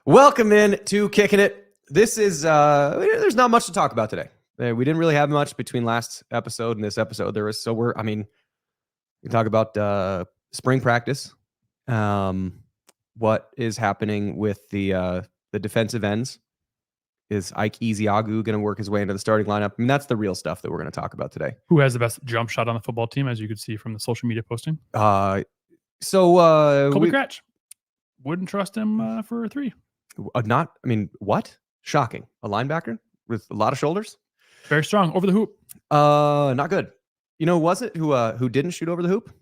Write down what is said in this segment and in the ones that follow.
Welcome in to Kickin' It. This is, there's not much to talk about today. We didn't really have much between last episode and this episode. There was, we talk about spring practice, what is happening with the defensive ends. Is Ike Ezeagu going to work his way into the starting lineup? I mean, that's the real stuff that we're going to talk about today. Who has the best jump shot on the football team, as you could see from the social media posting? Colby Cratch. Wouldn't trust him for a 3. What? Shocking. A linebacker with a lot of shoulders? Very strong. Over the hoop. Not good. You know, was it who didn't shoot over the hoop?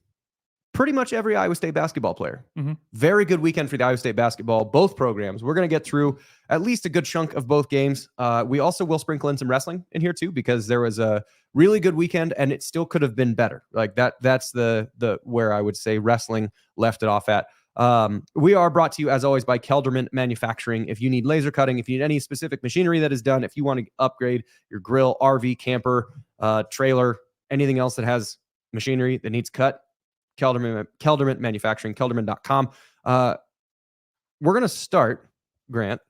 Pretty much every Iowa State basketball player. Mm-hmm. Very good weekend for the Iowa State basketball, both programs. We're going to get through at least a good chunk of both games. We also will sprinkle in some wrestling in here too, because there was a really good weekend and it still could have been better. Like that's the where I would say wrestling left it off at. We are brought to you as always by Kelderman Manufacturing. If you need laser cutting, if you need any specific machinery that is done, if you want to upgrade your grill, RV, camper, trailer, anything else that has machinery that needs cut, Kelderman Manufacturing, Kelderman.com. We're going to start, Grant,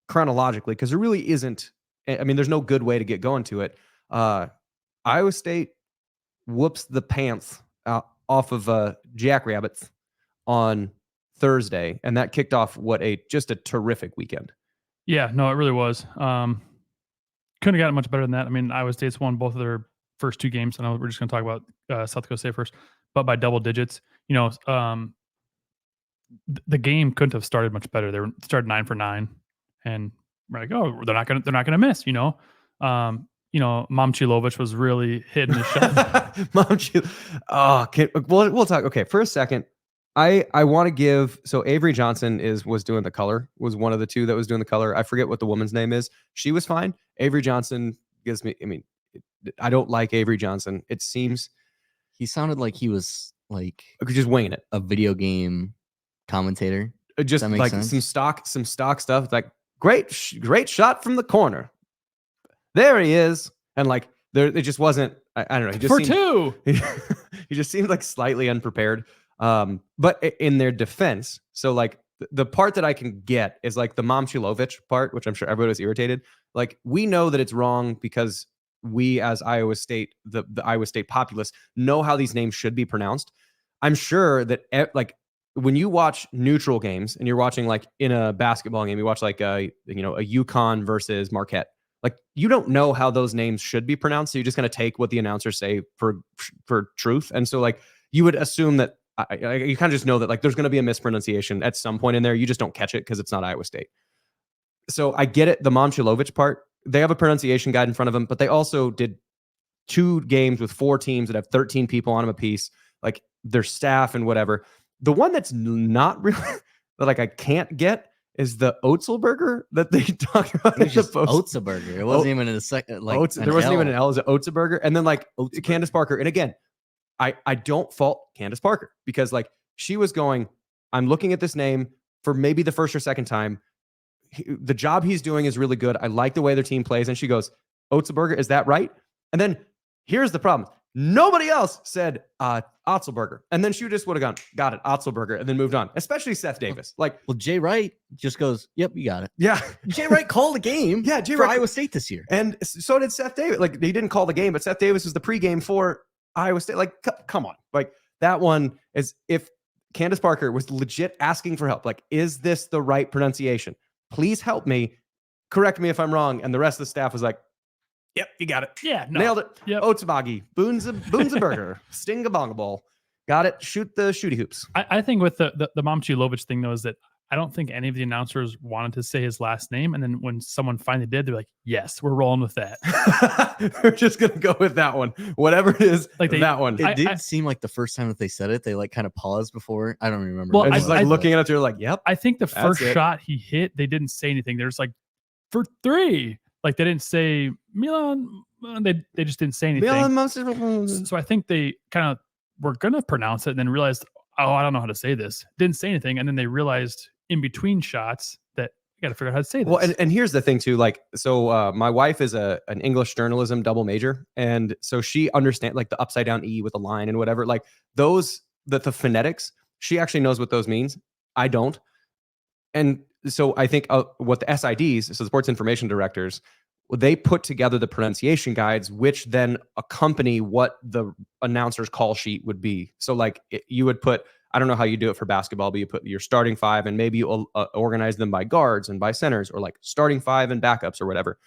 chronologically, because there really isn't, there's no good way to get going to it. Iowa State whoops the pants off of Jackrabbits on Thursday, and that kicked off just a terrific weekend. Yeah, no, it really was. Couldn't have gotten much better than that. I mean, Iowa State's won both of their first 2 games. I know we're just going to talk about South Dakota State first, but by double digits. You know, the game couldn't have started much better. They started 9 for 9, and we're like, oh, they're not gonna miss. Mom Chilovich was really hitting the shot. We'll talk. Okay, for a second, I want to give. So Avery Johnson was doing the color. Was one of the 2 that was doing the color. I forget what the woman's name is. She was fine. Avery Johnson gives me. I don't like Avery Johnson. It seems he sounded like he was like just winging it. A video game commentator. Just like sense? some stock stuff. Like great shot from the corner. There he is, and like it just wasn't. I don't know. He just for seemed, 2. He just seemed like slightly unprepared. But in their defense, so like the part that I can get is like the Momchilovich part, which I'm sure everybody was irritated. Like we know that it's wrong because we as Iowa State, the Iowa State populace know how these names should be pronounced. I'm sure that like when you watch neutral games and you're watching like in a basketball game, you watch like a UConn versus Marquette. Like you don't know how those names should be pronounced. So you're just going to take what the announcers say for truth. And so like you would assume that you kind of just know that like there's going to be a mispronunciation at some point in there. You just don't catch it because it's not Iowa State. So I get it. The Momchilovich part, they have a pronunciation guide in front of them, but they also did 2 games with 4 teams that have 13 people on them apiece, like their staff and whatever. The one that's not really that like I can't get is the Otzelberger that they talked about. It was just Otzelberger. It wasn't even in a second. Like there wasn't even an L. It was Otzelberger, and then like Candace Parker. And again, I don't fault Candace Parker because like she was going, I'm looking at this name for maybe the first or second time. The job he's doing is really good. I like the way their team plays. And she goes, Otzelberger, is that right? And then here's the problem. Nobody else said Otzelberger. And then she just would have gone, got it, Otzelberger, and then moved on, especially Seth Davis. Like, well, Jay Wright just goes, yep, you got it. Yeah. Jay Wright called the game for Iowa State this year. And so did Seth Davis. Like, he didn't call the game, but Seth Davis was the pregame for Iowa State. Like, come on. Like, that one is if Candace Parker was legit asking for help. Like, is this the right pronunciation? Please help me. Correct me if I'm wrong. And the rest of the staff was like, yep, you got it. Yeah, no. Nailed it. Yep. Otzabagi, Boonzaburger, Stingabongaball. Got it. Shoot the shooty hoops. I think with the Momchilovich thing, though, is that I don't think any of the announcers wanted to say his last name. And then when someone finally did, they're like, yes, we're rolling with that. We're just going to go with that one. Whatever it is, like that one. It did seem like the first time that they said it, they like kind of paused before. I don't remember. Well, I was like looking at it, they're like, yep. I think the first shot he hit, they didn't say anything. They're just like, for 3. Like they didn't say Milan. They just didn't say anything. So I think they kind of were going to pronounce it and then realized, oh, I don't know how to say this. Didn't say anything. And then they realized in between shots that you got to figure out how to say this. Well, and here's the thing too, like, so my wife is an English journalism double major. And so she understands like the upside down E with a line and whatever, like those, the phonetics, she actually knows what those means. I don't. And so I think what the SIDs, so the sports information directors, they put together the pronunciation guides, which then accompany what the announcer's call sheet would be. So like you would put, I don't know how you do it for basketball, but you put your starting five and maybe you organize them by guards and by centers, or like starting five and backups or whatever.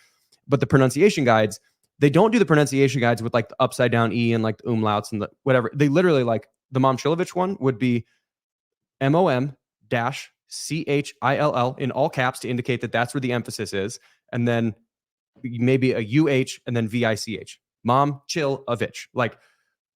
But the pronunciation guides, they don't do the pronunciation guides with like the upside down E and like the umlauts and the whatever. They literally, like the Momchilovich one would be MOM-CHILL in all caps to indicate that that's where the emphasis is. And then maybe a UH and then VICH. Momchilovich, like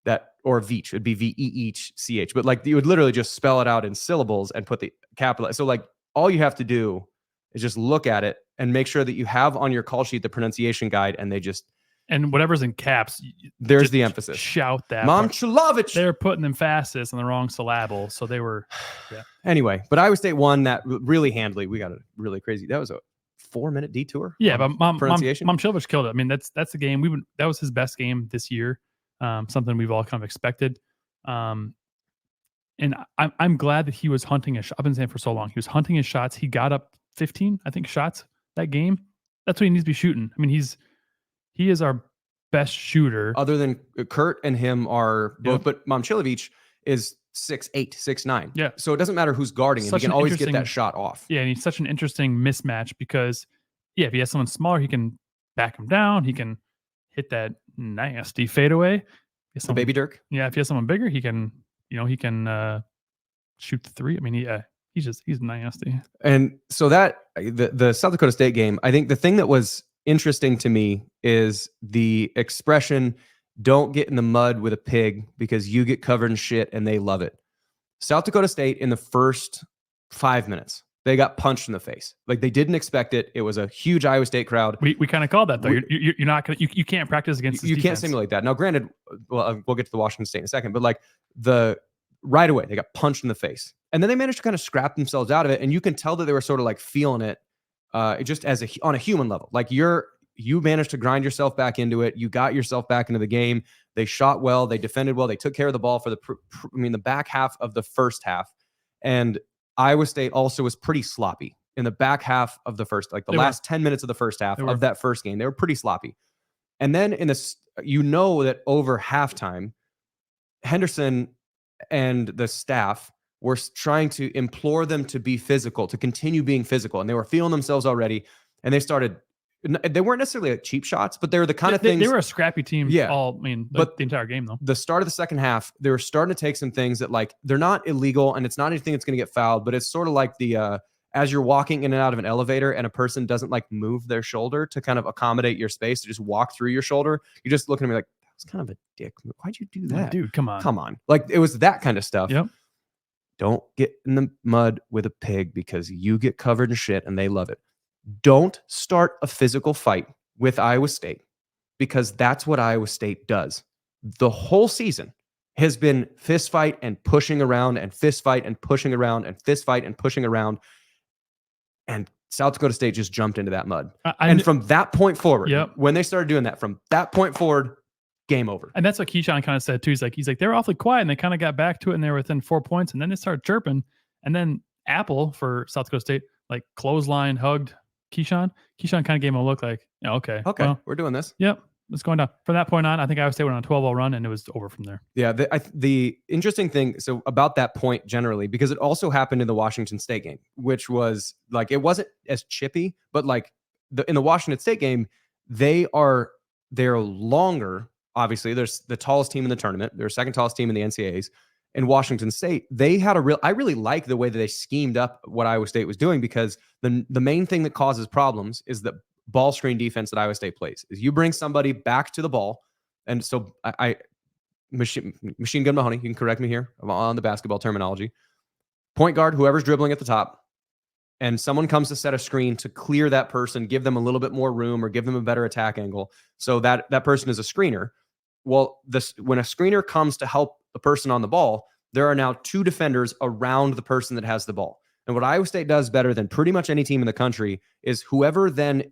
that, or Veach, it'd be VEECH. But like you would literally just spell it out in syllables and put the capital. So like all you have to do is just look at it and make sure that you have on your call sheet the pronunciation guide, and they just, and whatever's in caps, there's the emphasis. Shout that. Momchilovich. They're putting them fastest on the wrong syllable, so they were. Yeah. Anyway, but Iowa State won that really handily. We got a really crazy. That was a 4-minute detour. Yeah, but pronunciation. Momchilovich killed it. I mean, that's the game. That was his best game this year. Something we've all kind of expected. And I'm glad that he was hunting a shot. I've been saying for so long. He was hunting his shots. He got up 15, I think, shots that game. That's what he needs to be shooting. I mean, he is our best shooter. Other than Kurt and him are both, but Momchilovich is 6'8", 6'9". Yeah. So it doesn't matter who's guarding him. He can always get that shot off. Yeah, and he's such an interesting mismatch because, yeah, if he has someone smaller, he can back him down. He can hit that nasty fadeaway. The baby Dirk. Yeah, if he has someone bigger, he can shoot the three. I mean, he's nasty. And so that the South Dakota State game, I think the thing that was interesting to me is the expression, "Don't get in the mud with a pig because you get covered in shit and they love it." South Dakota State in the first 5 minutes, they got punched in the face. Like they didn't expect it. It was a huge Iowa State crowd. We kind of called that though. You're not gonna, you can't practice against this you defense. Can't simulate that. Now, granted, well, we'll get to the Washington State in a second, but like right away they got punched in the face, and then they managed to kind of scrap themselves out of it. And you can tell that they were sort of like feeling it, just as on a human level. Like you managed to grind yourself back into it. You got yourself back into the game. They shot well. They defended well. They took care of the ball for the back half of the first half. And Iowa State also was pretty sloppy in the back half of the first, like the last 10 minutes of the first half of that first game. They were pretty sloppy. And then in this, that over halftime, Henderson and the staff were trying to implore them to be physical, to continue being physical. And they were feeling themselves already. And they weren't necessarily like cheap shots, but they were the kind of things. They were a scrappy team. Yeah. But the entire game though. The start of the second half, they were starting to take some things that, like, they're not illegal and it's not anything that's going to get fouled, but it's sort of like as you're walking in and out of an elevator and a person doesn't like move their shoulder to kind of accommodate your space, to just walk through your shoulder. You're just looking at me like, that was kind of a dick. Why'd you do that? Dude, come on. Like it was that kind of stuff. Yep. Don't get in the mud with a pig because you get covered in shit and they love it. Don't start a physical fight with Iowa State, because that's what Iowa State does. The whole season has been fist fight and pushing around and fist fight and pushing around and fist fight and pushing around. And South Dakota State just jumped into that mud. And from that point forward, when they started doing that, from that point forward, game over. And that's what Keyshawn kind of said too. He's like, they were awfully quiet and they kind of got back to it and they were within 4 points. And then they started chirping. And then Apple for South Dakota State, like clothesline, hugged Keyshawn. Keyshawn kind of gave him a look like, yeah, okay, well, we're doing this. Yep, it's going down. From that point on, I think Iowa State went on a 12-0 run, and it was over from there. Yeah, the interesting thing, so about that point generally, because it also happened in the Washington State game, which was like, it wasn't as chippy, but like in the Washington State game, they're longer. Obviously, there's the tallest team in the tournament. They're second tallest team in the NCAAs. In Washington State, they had I really like the way that they schemed up what Iowa State was doing, because the main thing that causes problems is the ball screen defense that Iowa State plays. Is you bring somebody back to the ball, and so Machine Gun Mahoney, you can correct me here on the basketball terminology. Point guard, whoever's dribbling at the top, and someone comes to set a screen to clear that person, give them a little bit more room or give them a better attack angle, so that person is a screener. Well, when a screener comes to help the person on the ball, there are now two defenders around the person that has the ball. And what Iowa State does better than pretty much any team in the country is whoever then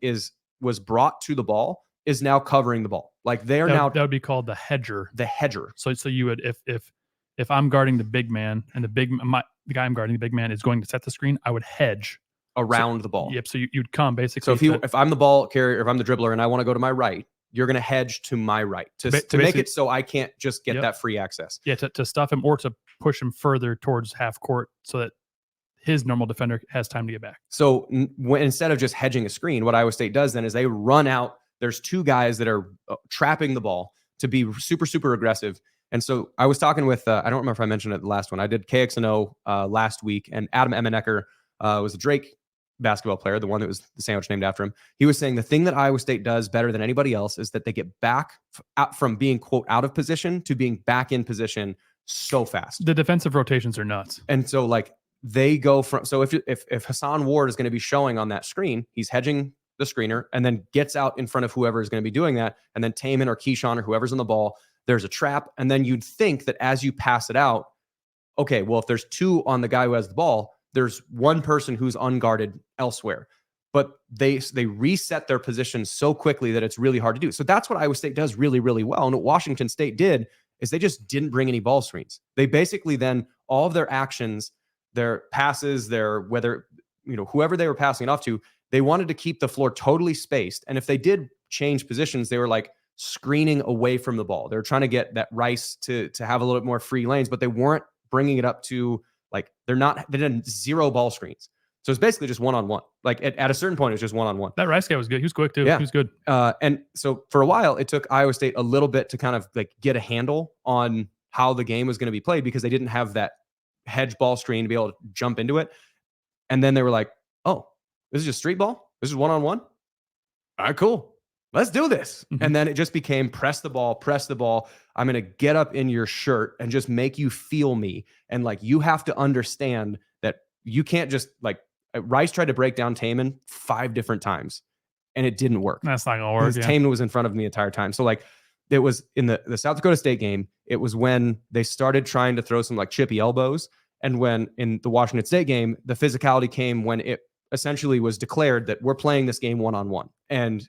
was brought to the ball is now covering the ball. Like that would be called the hedger. The hedger. So you would, if I'm guarding the big man and the guy I'm guarding, the big man, is going to set the screen, I would hedge around the ball. Yep. So you'd come basically. So if I'm the ball carrier, if I'm the dribbler and I want to go to my right, you're going to hedge to my right to make it so I can't just get that free access. Yeah, to stuff him or to push him further towards half court so that his normal defender has time to get back. So instead of just hedging a screen, what Iowa State does then is they run out. There's two guys that are trapping the ball to be super, super aggressive. And so I was talking with, I don't remember if I mentioned it the last one. I did KXNO last week, and Adam Emenecker was a Drake basketball player, the one that was the sandwich named after him. He was saying the thing that Iowa State does better than anybody else is that they get back from being, quote, out of position to being back in position so fast. The defensive rotations are nuts. And so like they go from, so if Hassan Ward is going to be showing on that screen, he's hedging the screener and then gets out in front of whoever is going to be doing that. And then Taman or Keyshawn or whoever's on the ball, there's a trap. And then you'd think that as you pass it out, okay, well, if there's two on the guy who has the ball, there's one person who's unguarded elsewhere. But they reset their position so quickly that it's really hard to do. So that's what Iowa State does really, really well. And what Washington State did is they just didn't bring any ball screens. They basically then, all of their actions, their passes, whoever they were passing it off to, they wanted to keep the floor totally spaced. And if they did change positions, they were like screening away from the ball. They were trying to get that Rice to have a little bit more free lanes, but they weren't bringing it up to like, they did zero ball screens. So it's basically just one-on-one. Like at a certain point, it was just one-on-one. That Rice guy was good. He was quick too. Yeah. He was good. And so for a while, it took Iowa State a little bit to kind of like get a handle on how the game was going to be played because they didn't have that hedge ball screen to be able to jump into it. And then they were like, oh, this is just street ball? This is one-on-one? All right, cool. Let's do this. Mm-hmm. And then it just became press the ball. I'm going to get up in your shirt and just make you feel me. And like, you have to understand that you can't just like, Rice tried to break down Taman 5 different times and it didn't work. That's not going to work. Yeah. Taman was in front of him the entire time. So like it was in the South Dakota State game, it was when they started trying to throw some like chippy elbows. And when in the Washington State game, the physicality came when it essentially was declared that we're playing this game one-on-one. And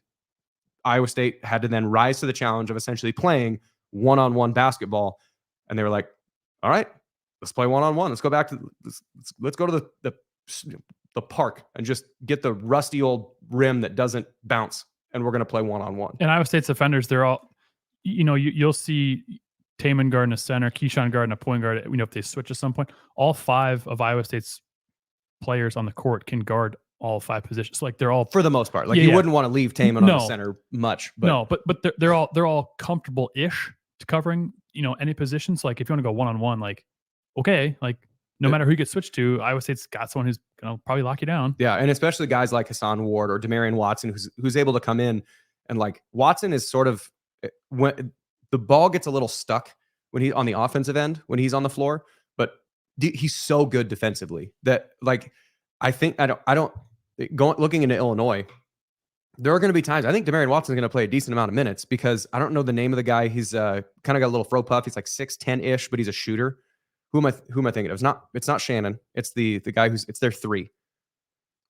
Iowa State had to then rise to the challenge of essentially playing one-on-one basketball. And they were like, all right, let's play one-on-one. Let's go back to let's go to the park and just get the rusty old rim that doesn't bounce. And we're going to play one-on-one. And Iowa State's defenders, they're all, you'll see Taman guarding a center, Keyshawn guarding a point guard. If they switch at some point, all 5 of Iowa State's players on the court can guard all 5 positions. Like they're all, for the most part, like you wouldn't want to leave Taman on the center much. But but they're all comfortable-ish to covering any positions. Like if you want to go one-on-one, like okay, like no matter who you get switched to, Iowa State's got someone who's gonna probably lock you down. Yeah, and especially guys like Hassan Ward or Demarion Watson, who's able to come in and like Watson is sort of when the ball gets a little stuck when he's on the offensive end when he's on the floor, but he's so good defensively that like I think looking into Illinois, there are going to be times I think Demarion Watson's going to play a decent amount of minutes because I don't know the name of the guy. He's kind of got a little fro puff. He's like 6'10" but he's a shooter. Who am I thinking of? It's not Shannon. It's the guy it's their 3.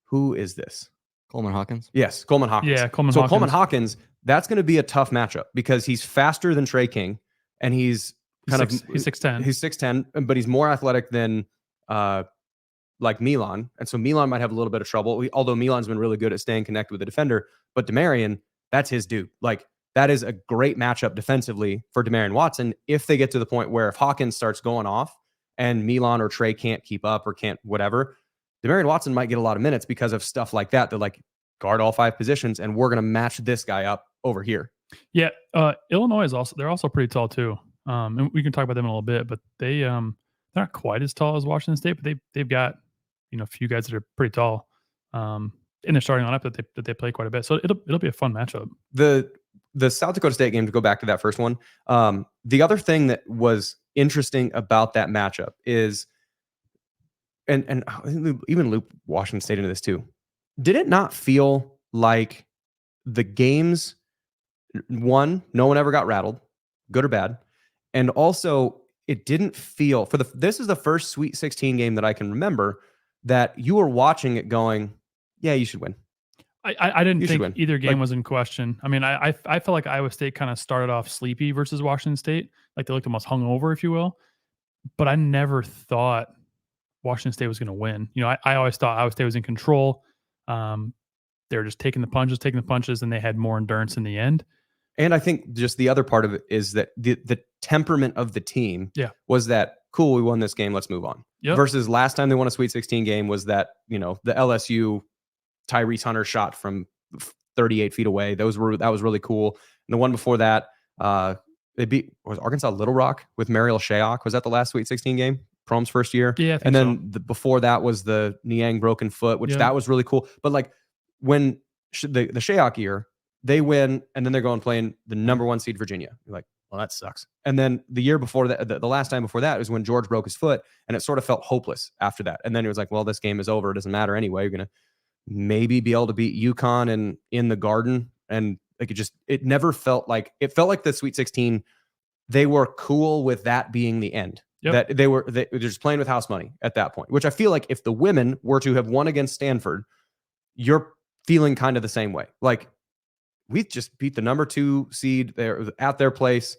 Who is this? Coleman Hawkins. Yes, Coleman Hawkins. Yeah, Coleman so Hawkins. Coleman Hawkins, that's going to be a tough matchup because he's faster than Trey King and he's 6'10". He's 6'10", but he's more athletic than like Milan. And so Milan might have a little bit of trouble, although Milan's been really good at staying connected with the defender. But Demarion, that's his dude. Like that is a great matchup defensively for Demarion Watson if they get to the point where if Hawkins starts going off and Milan or Trey can't keep up or can't whatever, Demarion Watson might get a lot of minutes because of stuff like that. They're like guard all 5 positions and we're going to match this guy up over here. Yeah. Illinois they're also pretty tall too. And we can talk about them in a little bit, but they're not quite as tall as Washington State, but they've got, a few guys that are pretty tall in their starting lineup that they play quite a bit. So it'll be a fun matchup. The South Dakota State game, to go back to that first one, the other thing that was interesting about that matchup is, and even loop Washington State into this too, did it not feel like the games, one, no one ever got rattled, good or bad, and also it didn't feel this is the first Sweet 16 game that I can remember that you were watching it going, yeah, you should win. I didn't think either game was in question. I mean, I felt like Iowa State kind of started off sleepy versus Washington State. Like they looked almost hungover, if you will. But I never thought Washington State was going to win. I always thought Iowa State was in control. They were just taking the punches, and they had more endurance in the end. And I think just the other part of it is that the temperament of the team was that, cool, we won this game, let's move on. Yep. Versus last time they won a Sweet 16 game was that, the LSU Tyrese Hunter shot from 38 feet away. That was really cool. And the one before that, they beat, was Arkansas Little Rock with Mariel Shayok. Was that the last Sweet 16 game? Prom's first year? Yeah, I think and then before that was the Niang broken foot, which that was really cool. But like when the Shayok year, they win, and then they're going playing the number 1 seed Virginia. You're like, well, that sucks. And then the year before that, the last time before that was when George broke his foot, and it sort of felt hopeless after that. And then it was like, well, this game is over. It doesn't matter anyway. You're going to maybe be able to beat UConn and in the Garden. And like it never felt like, it felt like the Sweet 16, they were cool with that being the end. Yep. That they were just playing with house money at that point, which I feel like if the women were to have won against Stanford, you're feeling kind of the same way. Like, we just beat the number 2 seed there at their place.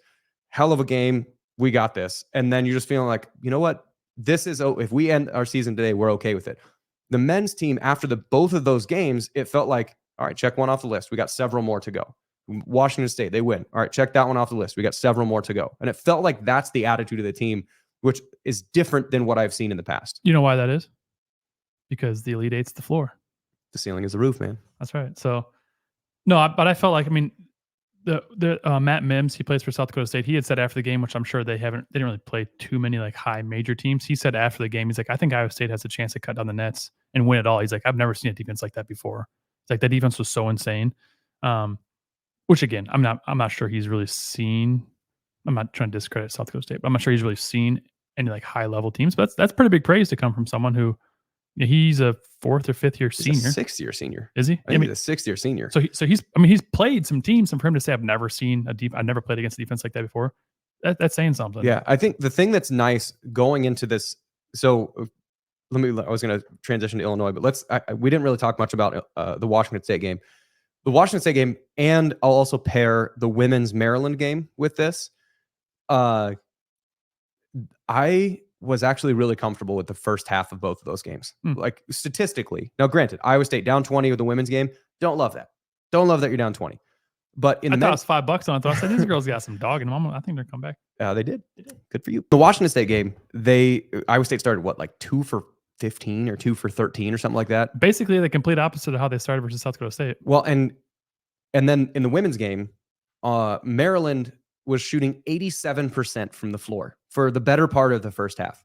Hell of a game. We got this. And then you're just feeling like, you know what? This is, if we end our season today, we're okay with it. The men's team, after both of those games, it felt like, all right, check one off the list. We got several more to go. Washington State, they win. All right, check that one off the list. We got several more to go. And it felt like that's the attitude of the team, which is different than what I've seen in the past. You know why that is? Because the Elite Eight's the floor. The ceiling is the roof, man. That's right. So, no, but I felt like, I mean, the Matt Mims, he plays for South Dakota State. He had said after the game, which I'm sure they didn't really play too many like high major teams. He said after the game, he's like, I think Iowa State has a chance to cut down the nets and win it all. He's like, I've never seen a defense like that before. It's like that defense was so insane. Which again, I'm not sure he's really seen. I'm not trying to discredit South Dakota State, but I'm not sure he's really seen any like high level teams. But that's pretty big praise to come from someone who, he's a 4th or 5th year senior. He's a 6th year senior. Is he? I mean, he's a 6th year senior. So he's played some teams, and for him to say I've never seen I've never played against a defense like that before, that's saying something. Yeah, I think the thing that's nice going into this. So I was going to transition to Illinois, but we didn't really talk much about the Washington State game. The Washington State game, and I'll also pair the women's Maryland game with this. I was actually really comfortable with the first half of both of those games. Like statistically. Now, granted, Iowa State down 20 with the women's game. Don't love that. Don't love that you're down 20. But in I thought it was $5 on it. I said, these girls got some dog in them. I think they're come back. They did. Good for you. The Washington State game, Iowa State started like 2 for 15 or 2 for 13 or something like that. Basically the complete opposite of how they started versus South Dakota State. Well, and then in the women's game, Maryland was shooting 87% from the floor for the better part of the first half.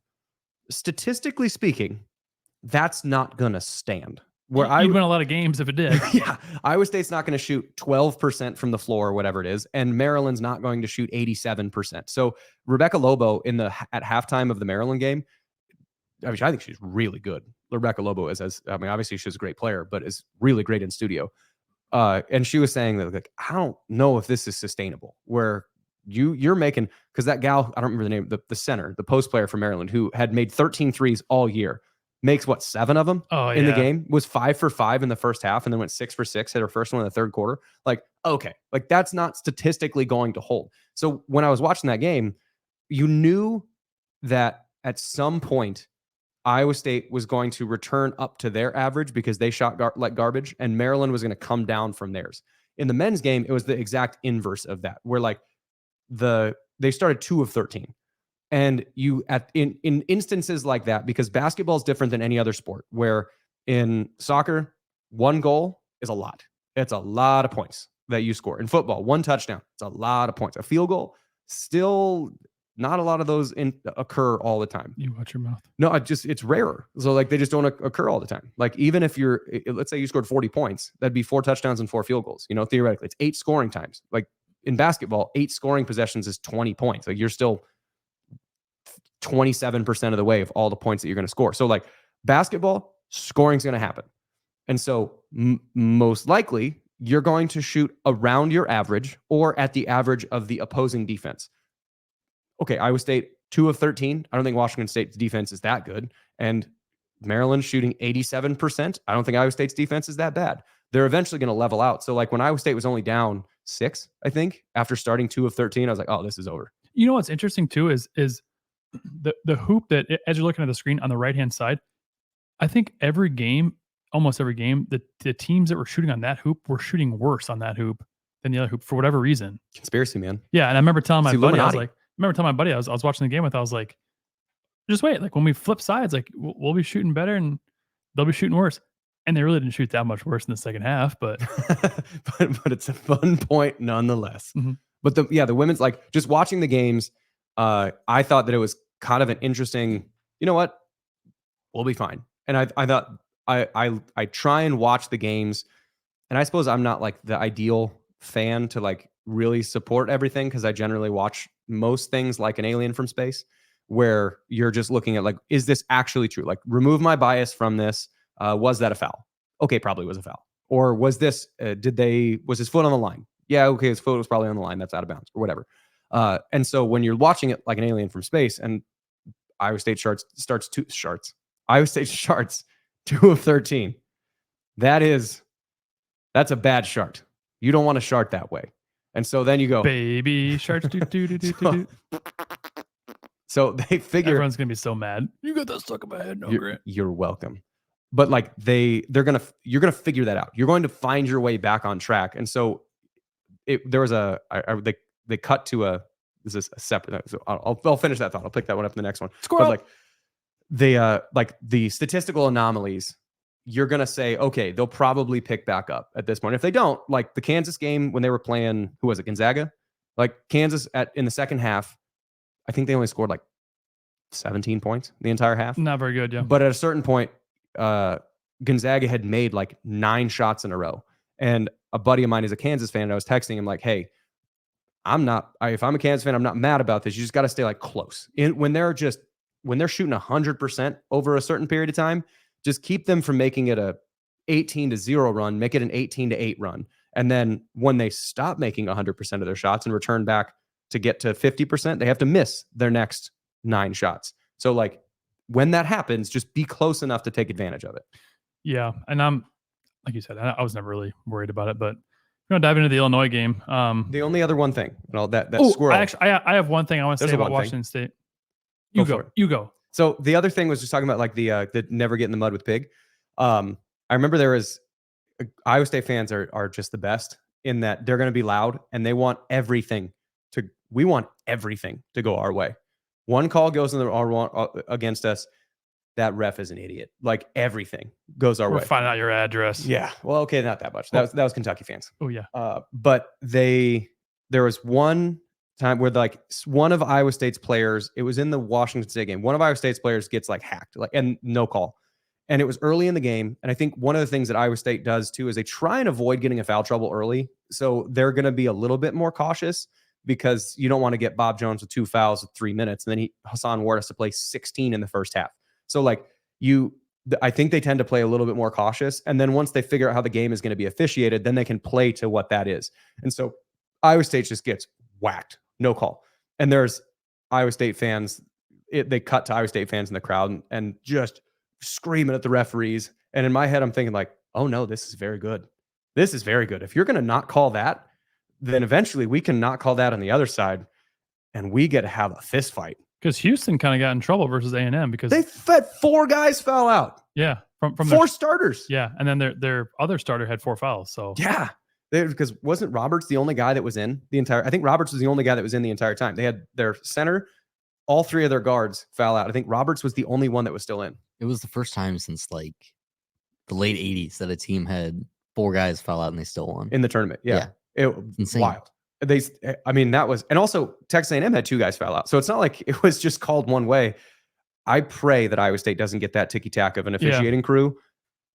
Statistically speaking, that's not going to stand. Where You'd win a lot of games if it did. Yeah. Iowa State's not going to shoot 12% from the floor or whatever it is, and Maryland's not going to shoot 87%. So Rebecca Lobo at halftime of the Maryland game, I mean, I think she's really good. Rebecca Lobo obviously she's a great player, but is really great in studio. And she was saying that, like, I don't know if this is sustainable, where you're making, because that gal, I don't remember the name, the center, the post player for Maryland, who had made 13 threes all year, makes 7 of them in the game, was 5 for 5 in the first half, and then went 6 for 6, hit her first one in the third quarter. Like, okay, like that's not statistically going to hold. So when I was watching that game, you knew that at some point Iowa State was going to return up to their average because they shot like garbage, and Maryland was going to come down from theirs. In the men's game, it was the exact inverse of that, where like they started 2 of 13. And in instances like that, because basketball is different than any other sport, where in soccer, 1 goal is a lot. It's a lot of points that you score. In football, 1 touchdown, it's a lot of points. A field goal, still not a lot of those occur all the time. You watch your mouth. No, it's rarer. So like they just don't occur all the time. Like even if let's say you scored 40 points, that'd be 4 touchdowns and 4 field goals. Theoretically, it's 8 scoring times. Like in basketball, 8 scoring possessions is 20 points. Like you're still 27% of the way of all the points that you're going to score. So like basketball, scoring's going to happen. And so most likely you're going to shoot around your average or at the average of the opposing defense. Okay, Iowa State, 2 of 13. I don't think Washington State's defense is that good. And Maryland shooting 87%. I don't think Iowa State's defense is that bad. They're eventually going to level out. So like when Iowa State was only down 6, I think, after starting 2 of 13, I was like, oh, this is over. You know what's interesting too is the hoop that, as you're looking at the screen on the right-hand side, I think every game, almost every game, the teams that were shooting on that hoop were shooting worse on that hoop than the other hoop for whatever reason. Conspiracy, man. Yeah, and I remember telling It's my buddy, Illuminati. I was watching the game with, I was like, just wait, like when we flip sides, like we'll be shooting better and they'll be shooting worse. And they really didn't shoot that much worse in the second half, but but it's a fun point nonetheless. Mhm. But the women's, like, just watching the games, I thought that it was kind of an interesting, you know what? We'll be fine. And I thought I try and watch the games, and I suppose I'm not like the ideal fan to like really support everything, because I generally watch most things like an alien from space, where you're just looking at like, is this actually true? Like, remove my bias from this. Was that a foul? Okay, probably was a foul. Or was this? Was his foot on the line? Yeah, okay, his foot was probably on the line. That's out of bounds or whatever. And so when you're watching it like an alien from space, and Iowa State Iowa State charts 2 of 13. That's a bad chart. You don't want to chart that way. And so then you go, baby sharks, So they figure everyone's gonna be so mad. You got that stuck in my head, no, Grant. you're you're welcome. But like you're gonna figure that out. You're going to find your way back on track. And so there was they cut to this is a separate. So I'll finish that thought. I'll pick that one up in the next one. Squirrel. But like the statistical anomalies, you're gonna say, okay, they'll probably pick back up at this point. If they don't, like the Kansas game when they were playing, who was it, Gonzaga? Like Kansas in the second half, I think they only scored like 17 points the entire half. Not very good, yeah. But at a certain point, Gonzaga had made like 9 shots in a row. And a buddy of mine is a Kansas fan, and I was texting him like, hey, if I'm a Kansas fan, I'm not mad about this. You just got to stay like close. When they're shooting 100% over a certain period of time, just keep them from making it a 18-0 run, make it an 18-8 run. And then when they stop making 100% of their shots and return back to get to 50%, they have to miss their next 9 shots. So like when that happens, just be close enough to take advantage of it. Yeah. And I'm, like you said, I was never really worried about it, but we're going to dive into the Illinois game. The only other one thing, that Oh, squirrel. I have one thing I want to say about Washington State. You go. So the other thing was just talking about like the never get in the mud with pig. I remember there was Iowa State fans are just the best in that they're going to be loud and we want everything to go our way. One call goes against us, that ref is an idiot. Like everything goes our way. We're finding out your address. Yeah. Well, okay, not that much. That was Kentucky fans. Oh yeah. But there was one time where like one of Iowa State's players, it was in the Washington State game, one of Iowa State's players gets like hacked, like, and no call. And it was early in the game. And I think one of the things that Iowa State does too is they try and avoid getting a foul trouble early. So they're going to be a little bit more cautious because you don't want to get Bob Jones with 2 fouls with 3 minutes. And then Hassan Ward has to play 16 in the first half. So like I think they tend to play a little bit more cautious. And then once they figure out how the game is going to be officiated, then they can play to what that is. And so Iowa State just gets whacked, no call. And there's Iowa State fans, they cut to Iowa State fans in the crowd and just screaming at the referees. And in my head, I'm thinking like, oh no, this is very good. This is very good. If you're going to not call that, then eventually we can not call that on the other side and we get to have a fist fight. Because Houston kind of got in trouble versus A&M because they fed 4 guys foul out. Yeah. From 4 starters. Yeah. And then their other starter had 4 fouls. So yeah. Because wasn't Roberts the only guy that was in the entire, I think Roberts was the only guy that was in the entire time. They had their center, all 3 of their guards foul out. I think Roberts was the only one that was still in. It was the first time since like the late 80s that a team had 4 guys foul out and they still won. In the tournament. Yeah. It was insane. Wild. That was, and also Texas A&M had 2 guys foul out. So it's not like it was just called one way. I pray that Iowa State doesn't get that ticky-tack of an officiating crew.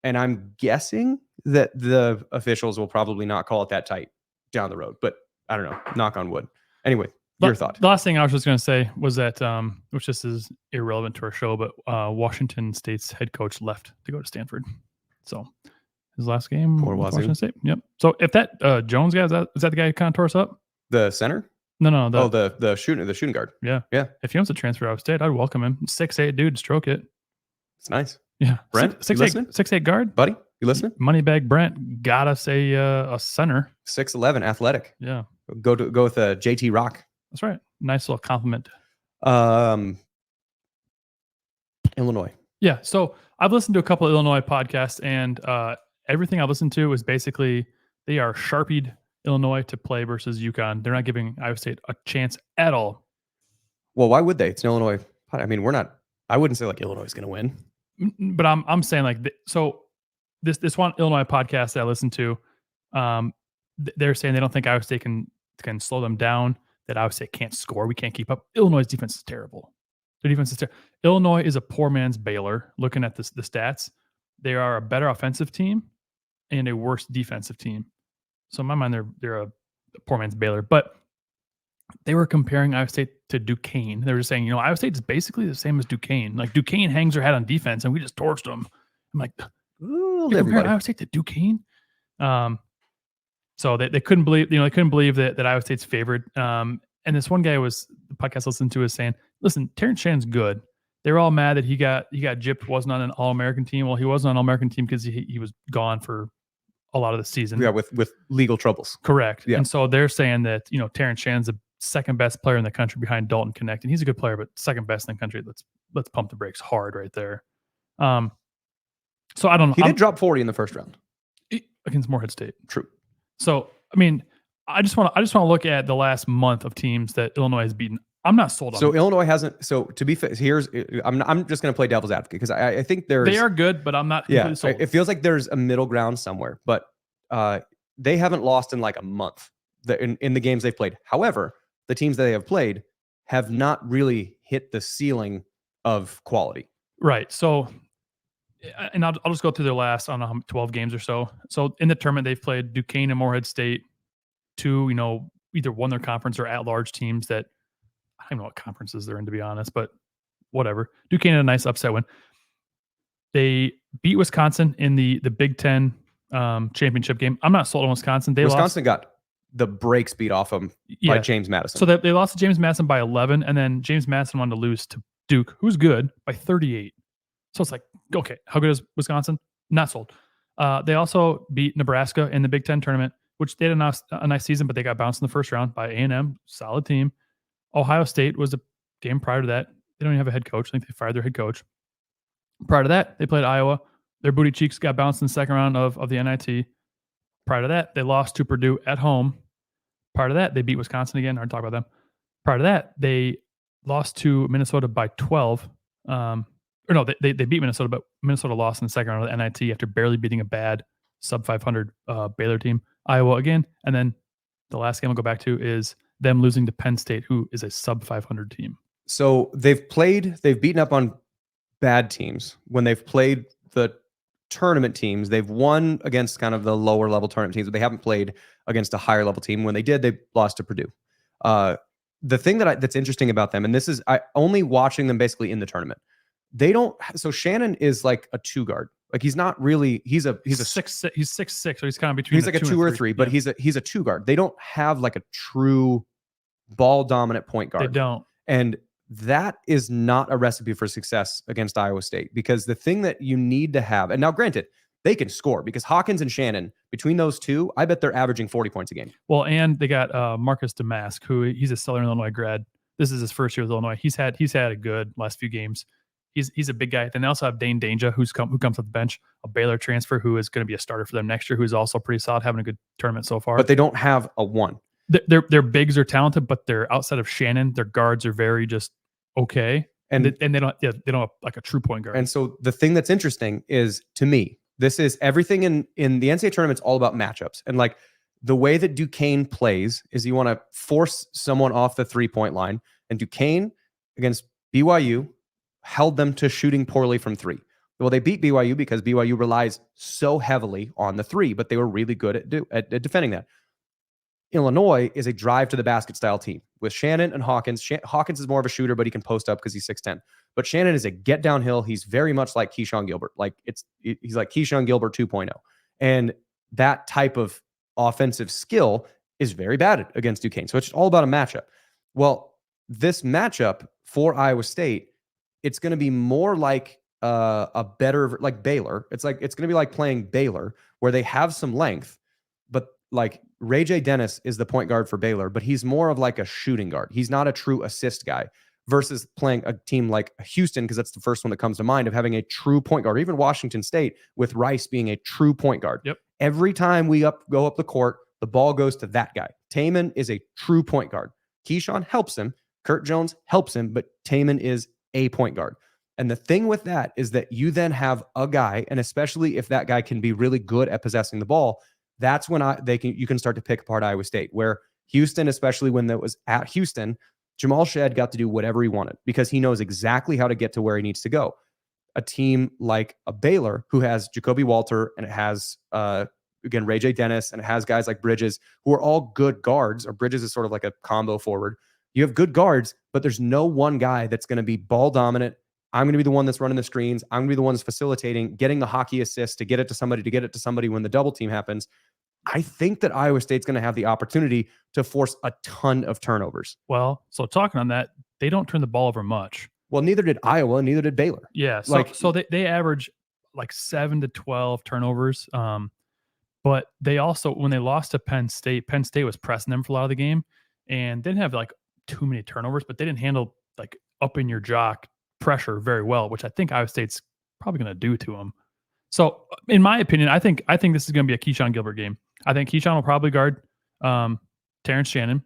And I'm guessing that the officials will probably not call it that tight down the road. But I don't know. Knock on wood. Anyway, your thought. The last thing I was just going to say was that, which this is irrelevant to our show, but Washington State's head coach left to go to Stanford. So his last game, Washington State. Yep. So if that Jones guy, is that the guy who kind of tore us up? The center? No. The shooting guard. Yeah. If he wants to transfer out of state, I'd welcome him. 6'8" dude, stroke it. It's nice. Yeah. Brent, 6'8" guard. Buddy, you listening? Moneybag Brent got us a center. 6'11", athletic. Yeah. Go with JT Rock. That's right. Nice little compliment. Illinois. Yeah. So I've listened to a couple of Illinois podcasts, and everything I've listened to is basically they are sharpied Illinois to play versus UConn. They're not giving Iowa State a chance at all. Well, why would they? It's an Illinois. I mean, we're not. I wouldn't say like Illinois is going to win. But I'm saying like so. This one Illinois podcast that I listened to, they're saying they don't think Iowa State can slow them down. That Iowa State can't score. We can't keep up. Illinois' defense is terrible. Their defense is terrible. Illinois is a poor man's Baylor. Looking at the stats, they are a better offensive team and a worse defensive team. So in my mind, they're a poor man's Baylor. But they were comparing Iowa State to Duquesne. They were just saying, Iowa State is basically the same as Duquesne. Like Duquesne hangs their head on defense, and we just torched them. I'm like, you're comparing Iowa State to Duquesne. So they couldn't believe, they couldn't believe that Iowa State's favored. And this one guy the podcast I listened to was saying, listen, Terrence Shannon's good. They were all mad that he got gypped, wasn't on an All-American team. Well, he wasn't on an All-American team because he was gone for a lot of the season. Yeah, with legal troubles. Correct. Yeah. And so they're saying that, Terrence Shannon's the second best player in the country behind Dalton Connect. And he's a good player, but second best in the country. Let's pump the brakes hard right there. So I don't know. He did drop 40 in the first round against Morehead State. True. So, I mean, I just want to look at the last month of teams that Illinois has beaten. I'm not sold on. So Illinois hasn't. So to be fair, I'm just going to play devil's advocate because I think they are good, but I'm not. Yeah, sold. It feels like there's a middle ground somewhere, but they haven't lost in like a month in the games they've played. However, the teams that they have played have not really hit the ceiling of quality. Right. So, and I'll just go through their last, 12 games or so. So in the tournament, they've played Duquesne and Morehead State, two, either won their conference or at-large teams that I don't know what conferences they're in, to be honest, but whatever. Duquesne had a nice upset win. They beat Wisconsin in the Big Ten championship game. I'm not sold on Wisconsin. Wisconsin got the brakes beat off them by James Madison. So they lost to James Madison by 11, and then James Madison wanted to lose to Duke, who's good, by 38. So it's like, okay, how good is Wisconsin? Not sold. They also beat Nebraska in the Big Ten tournament, which they had a nice season, but they got bounced in the first round by A&M, solid team. Ohio State was a game prior to that. They don't even have a head coach. I think they fired their head coach. Prior to that, they played Iowa. Their booty cheeks got bounced in the second round of the NIT. Prior to that, they lost to Purdue at home. Prior to that, they beat Wisconsin again. I already talked about them. Prior to that, they lost to Minnesota by 12. They beat Minnesota, but Minnesota lost in the second round of the NIT after barely beating a bad sub-500 Baylor team. Iowa again. And then the last game I'll go back to is them losing to Penn State, who is a sub-500 team. So they've beaten up on bad teams. When they've played the tournament teams, they've won against kind of the lower level tournament teams, but they haven't played against a higher level team. When they did, they lost to Purdue. The thing that's interesting about them, and this is only watching them basically in the tournament, they don't. So Shannon is like a two guard. Like he's not really. He's a 6'6". He's 6'6", so he's kind of between. He's like a 2 or 3, but he's a two guard. They don't have like a true ball dominant point guard. They don't, and that is not a recipe for success against Iowa State, because the thing that you need to have, and now granted, they can score because Hawkins and Shannon, between those two, I bet they're averaging 40 points a game. Well, and they got Marcus Damask, who he's a Southern Illinois grad. This is his first year with Illinois. He's had a good last few games. He's a big guy. Then they also have Dane Danja, who comes off the bench, a Baylor transfer who is going to be a starter for them next year, who's also pretty solid, having a good tournament so far. But they don't have a one. Their bigs are talented, but they're outside of Shannon. Their guards are very just okay, and they don't have like a true point guard. And so the thing that's interesting is, to me, this is everything in the NCAA tournament's all about matchups. And like the way that Duquesne plays is you want to force someone off the 3-point line, and Duquesne against BYU held them to shooting poorly from 3. Well, they beat BYU because BYU relies so heavily on the 3, but they were really good at defending that. Illinois is a drive to the basket style team with Shannon and Hawkins. Hawkins is more of a shooter, but he can post up because he's 6'10". But Shannon is a get downhill. He's very much like Keyshawn Gilbert. He's like Keyshawn Gilbert 2.0. And that type of offensive skill is very bad against Duquesne. So it's all about a matchup. Well, this matchup for Iowa State, it's going to be more like a better, like Baylor. It's going to be like playing Baylor, where they have some length, but like Ray J. Dennis is the point guard for Baylor, but he's more of like a shooting guard. He's not a true assist guy, versus playing a team like Houston, because that's the first one that comes to mind, of having a true point guard, or even Washington State with Rice being a true point guard. Yep. Every time we go up the court, the ball goes to that guy. Taman is a true point guard. Keyshawn helps him. Kurt Jones helps him, but Taman is a point guard. And the thing with that is that you then have a guy, and especially if that guy can be really good at possessing the ball, that's when you can start to pick apart Iowa State. Where Houston, especially when that was at Houston, Jamal Shedd got to do whatever he wanted because he knows exactly how to get to where he needs to go. A team like a Baylor, who has Jacoby Walter, and it has again Ray J. Dennis, and it has guys like Bridges, who are all good guards, or Bridges is sort of like a combo forward. You have good guards, but there's no one guy that's going to be ball dominant. I'm going to be the one that's running the screens. I'm going to be the one that's facilitating, getting the hockey assist to get it to somebody when the double team happens. I think that Iowa State's going to have the opportunity to force a ton of turnovers. Well, so talking on that, they don't turn the ball over much. Well, neither did Iowa, and neither did Baylor. Yeah. So they average like 7 to 12 turnovers. But they also, when they lost to Penn State was pressing them for a lot of the game and didn't have like too many turnovers, but they didn't handle like up in your jock pressure very well, which I think Iowa State's probably going to do to them. So in my opinion, I think this is going to be a Keyshawn Gilbert game. I think Keyshawn will probably guard Terrence Shannon.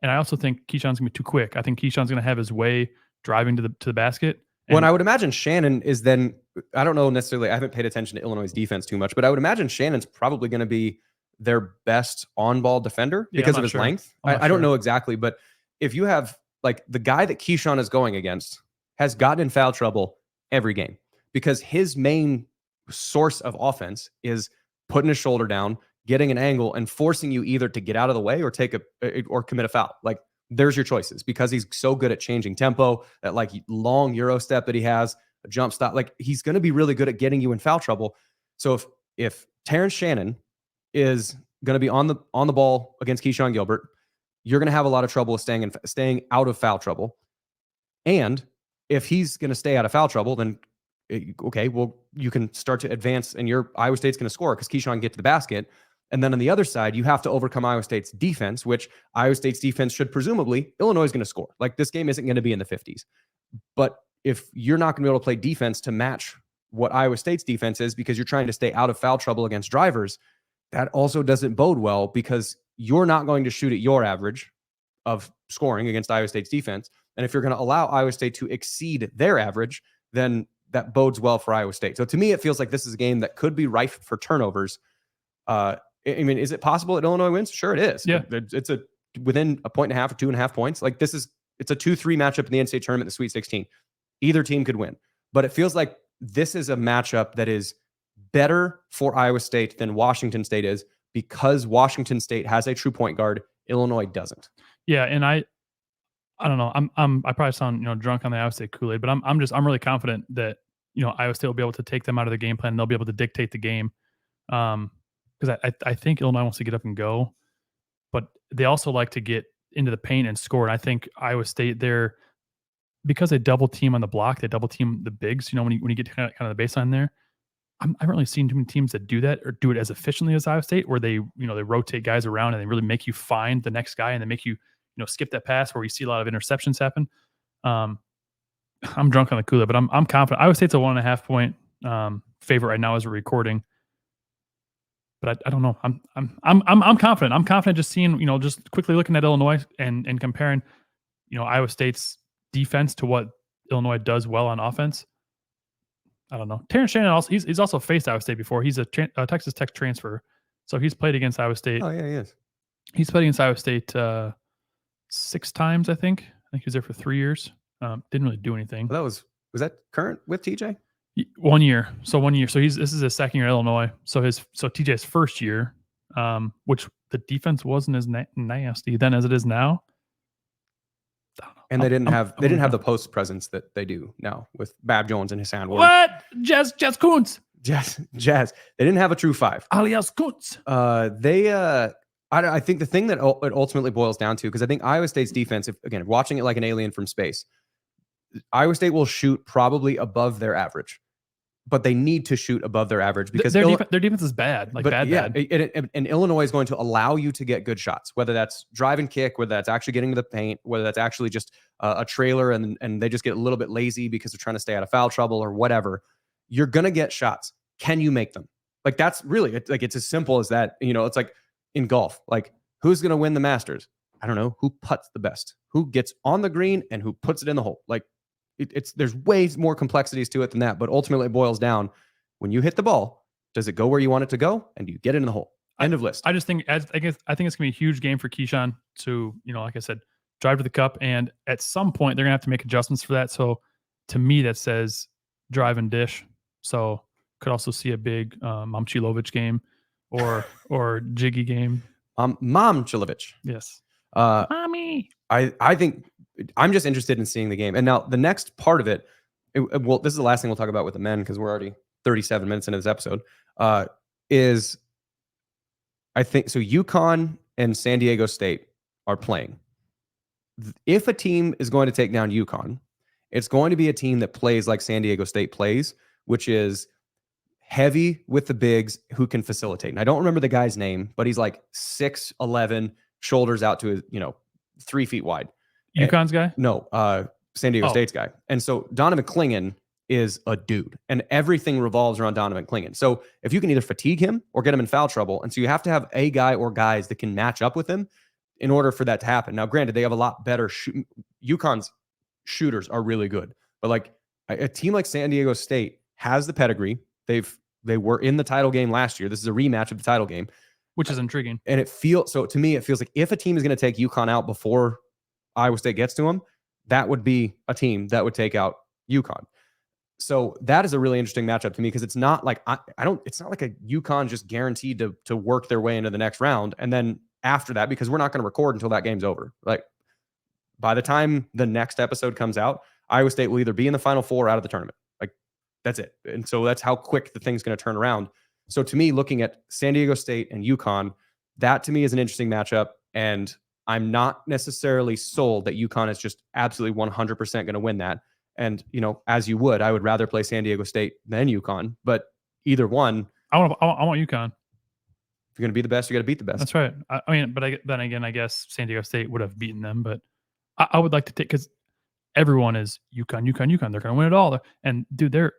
And I also think Keyshawn's going to be too quick. I think Keyshawn's going to have his way driving to the basket. And I would imagine Shannon is then, I don't know necessarily, I haven't paid attention to Illinois' defense too much, but I would imagine Shannon's probably going to be their best on-ball defender because of his length. I don't know exactly, but if you have like the guy that Keyshawn is going against has gotten in foul trouble every game because his main source of offense is putting his shoulder down, getting an angle, and forcing you either to get out of the way or or commit a foul. Like, there's your choices because he's so good at changing tempo, that like long Euro step that he has, a jump stop. Like, he's going to be really good at getting you in foul trouble. So if Terrence Shannon is going to be on the ball against Keyshawn Gilbert, you're going to have a lot of trouble staying out of foul trouble. And if he's going to stay out of foul trouble, then okay, well, you can start to advance, and your Iowa State's going to score because Keyshawn can get to the basket. And then on the other side, you have to overcome Iowa State's defense, which Iowa State's defense should presumably, Illinois is going to score. Like, this game isn't going to be in the 50s. But if you're not going to be able to play defense to match what Iowa State's defense is because you're trying to stay out of foul trouble against drivers, that also doesn't bode well because you're not going to shoot at your average of scoring against Iowa State's defense. And if you're going to allow Iowa State to exceed their average, then that bodes well for Iowa State. So to me, it feels like this is a game that could be rife for turnovers. I mean, is it possible that Illinois wins? Sure, it is. Yeah. It's within 1.5 points or 2.5 points. Like, it's a 2-3 matchup in the NCAA tournament, the Sweet 16. Either team could win. But it feels like this is a matchup that is better for Iowa State than Washington State is because Washington State has a true point guard. Illinois doesn't. Yeah, and I don't know. I probably sound drunk on the Iowa State Kool-Aid, but I'm really confident that Iowa State will be able to take them out of the game plan. And they'll be able to dictate the game. Because I think Illinois wants to get up and go, but they also like to get into the paint and score. And I think Iowa State, because they double team on the block, they double team the bigs. When you get to kind of the baseline there, I haven't really seen too many teams that do that or do it as efficiently as Iowa State, where they they rotate guys around and they really make you find the next guy and they make you skip that pass where you see a lot of interceptions happen. I'm drunk on the Kool-Aid, but I'm confident. Iowa State's a 1.5 point favorite right now as we're recording. But I don't know. I'm confident. I'm confident just seeing, just quickly looking at Illinois and comparing, Iowa State's defense to what Illinois does well on offense. I don't know. Terrence Shannon also he's also faced Iowa State before. He's a Texas Tech transfer, so he's played against Iowa State. Oh yeah, he is. He's played against Iowa State 6 times, I think. I think he was there for 3 years. Didn't really do anything. Well, was that current with TJ? 1 year. So 1 year. So this is his second year at Illinois. So TJ's first year, which the defense wasn't as nasty then as it is now. I don't know. And they didn't have the post presence that they do now with Bab Jones and Hassan Ward. What? Jazz Kuntz. Jazz. They didn't have a true 5. Alias Kuntz. I think the thing that it ultimately boils down to, because I think Iowa State's defense, if watching it like an alien from space, Iowa State will shoot probably above their average. but they need to shoot above their average because their defense is bad, like bad. And Illinois is going to allow you to get good shots, whether that's drive and kick, whether that's actually getting to the paint, whether that's actually just a trailer and they just get a little bit lazy because they're trying to stay out of foul trouble or whatever. You're gonna get shots. Can you make them? Like that's really it's as simple as that. It's like in golf, like who's gonna win the Masters? I don't know. Who putts the best? Who gets on the green and who puts it in the hole? Like there's way more complexities to it than that, but ultimately it boils down when you hit the ball, does it go where you want it to go? And do you get it in the hole? End of list. I just think, I think it's going to be a huge game for Keyshawn to, like I said, drive to the cup. And at some point they're going to have to make adjustments for that. So to me, that says drive and dish. So could also see a big Momchilovich game or Jiggy game. Momchilovich. Yes. Mommy. I think I'm just interested in seeing the game. And now the next part of it, well, this is the last thing we'll talk about with the men because we're already 37 minutes into this episode, is I think so UConn and San Diego State are playing. If a team is going to take down UConn, it's going to be a team that plays like San Diego State plays, which is heavy with the bigs who can facilitate. And I don't remember the guy's name, but he's like 6'11", shoulders out to his, 3 feet wide. UConn's guy? No, San Diego State's guy. And so Donovan Clingan is a dude, and everything revolves around Donovan Clingan. So if you can either fatigue him or get him in foul trouble, and so you have to have a guy or guys that can match up with him in order for that to happen. Now, granted, they have a lot better UConn's shooters are really good, but like a team like San Diego State has the pedigree. They were in the title game last year. This is a rematch of the title game, which is intriguing. And to me, it feels like if a team is going to take UConn out before Iowa State gets to them, that would be a team that would take out UConn. So that is a really interesting matchup to me because it's not like it's not like a UConn just guaranteed to work their way into the next round. And then after that, because we're not going to record until that game's over. Like by the time the next episode comes out, Iowa State will either be in the Final Four or out of the tournament. Like that's it. And so that's how quick the thing's going to turn around. So to me, looking at San Diego State and UConn, that to me is an interesting matchup. And I'm not necessarily sold that UConn is just absolutely 100% going to win that. And, as you would, I would rather play San Diego State than UConn. But either one. I want UConn. If you're going to be the best, you got to beat the best. That's right. Then again, I guess San Diego State would have beaten them. But I would like to take, because everyone is UConn. They're going to win it all. And dude, their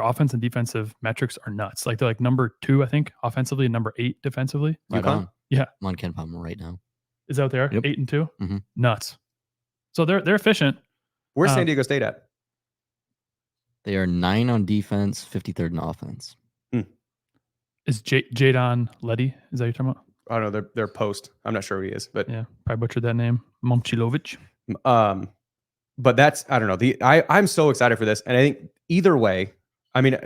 offense and defensive metrics are nuts. Like they're like number 2, I think, offensively, and number 8 defensively. Right on. Yeah. I'm on Ken Palmer right now. Is that what they are? Yep. 8 and 2? Mm-hmm. Nuts. So they're efficient. Where's San Diego State at? They are 9 on defense, 53rd in offense. Is Jadon Letty? Is that what you're talking about? I don't know. They're post. I'm not sure who he is, but yeah, probably butchered that name. Momchilovich. But that's, I don't know. I'm so excited for this. And I think either way, I mean,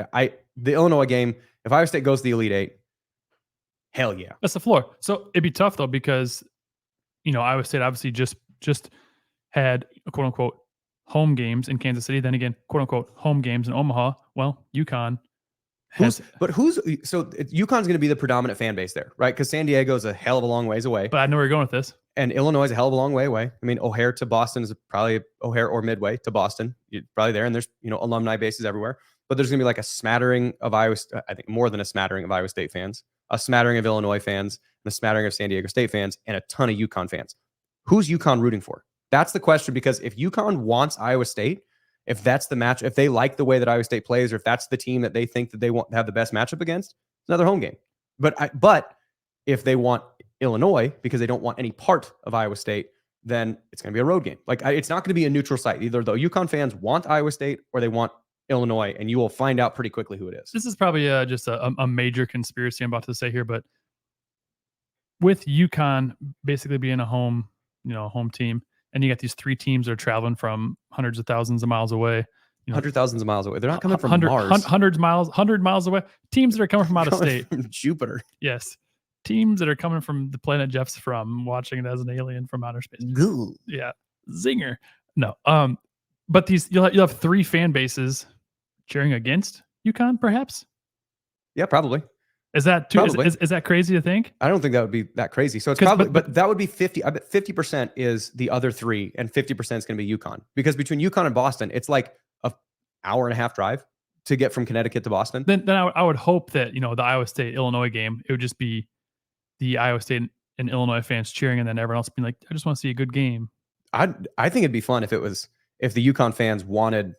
the Illinois game, if Iowa State goes to the Elite Eight, hell yeah. That's the floor. So it'd be tough though, because, Iowa State obviously just had quote unquote home games in Kansas City. Then again, quote unquote home games in Omaha. Well, UConn has. So UConn's going to be the predominant fan base there, right? Because San Diego is a hell of a long ways away. But I know where you're going with this. And Illinois is a hell of a long way away. I mean, O'Hare to Boston is probably O'Hare or Midway to Boston. You're probably there. And there's, alumni bases everywhere. But there's going to be like a smattering of I think more than a smattering of Iowa State fans, a smattering of Illinois fans, and a smattering of San Diego State fans, and a ton of UConn fans. Who's UConn rooting for? That's the question, because if UConn wants Iowa State, if that's the match, if they like the way that Iowa State plays, or if that's the team that they think that they want to have the best matchup against, it's another home game. But if they want Illinois because they don't want any part of Iowa State, then it's going to be a road game. Like it's not going to be a neutral site. Either the UConn fans want Iowa State or they want Illinois, and you will find out pretty quickly who it is. This is probably just a major conspiracy I'm about to say here, but with UConn basically being a home team, and you got these 3 teams that are traveling from hundreds of thousands of miles away. Hundreds of thousands of miles away. They're not coming from 100 miles away. Teams that are coming from out of state. From Jupiter. Yes. Teams that are coming from the planet Jeff's from, watching it as an alien from outer space. Goo. Yeah. Zinger. No. But you'll have 3 fan bases cheering against UConn, perhaps? Yeah, probably. Is that too? Is that crazy to think? I don't think that would be that crazy. So it's probably, but that would be 50. I bet 50% is the other 3, and 50% is going to be UConn, because between UConn and Boston, it's like an hour and a half drive to get from Connecticut to Boston. Then I would hope that, you know, the Iowa State Illinois game, it would just be the Iowa State and Illinois fans cheering, and then everyone else being like, I just want to see a good game. I think it'd be fun if the UConn fans wanted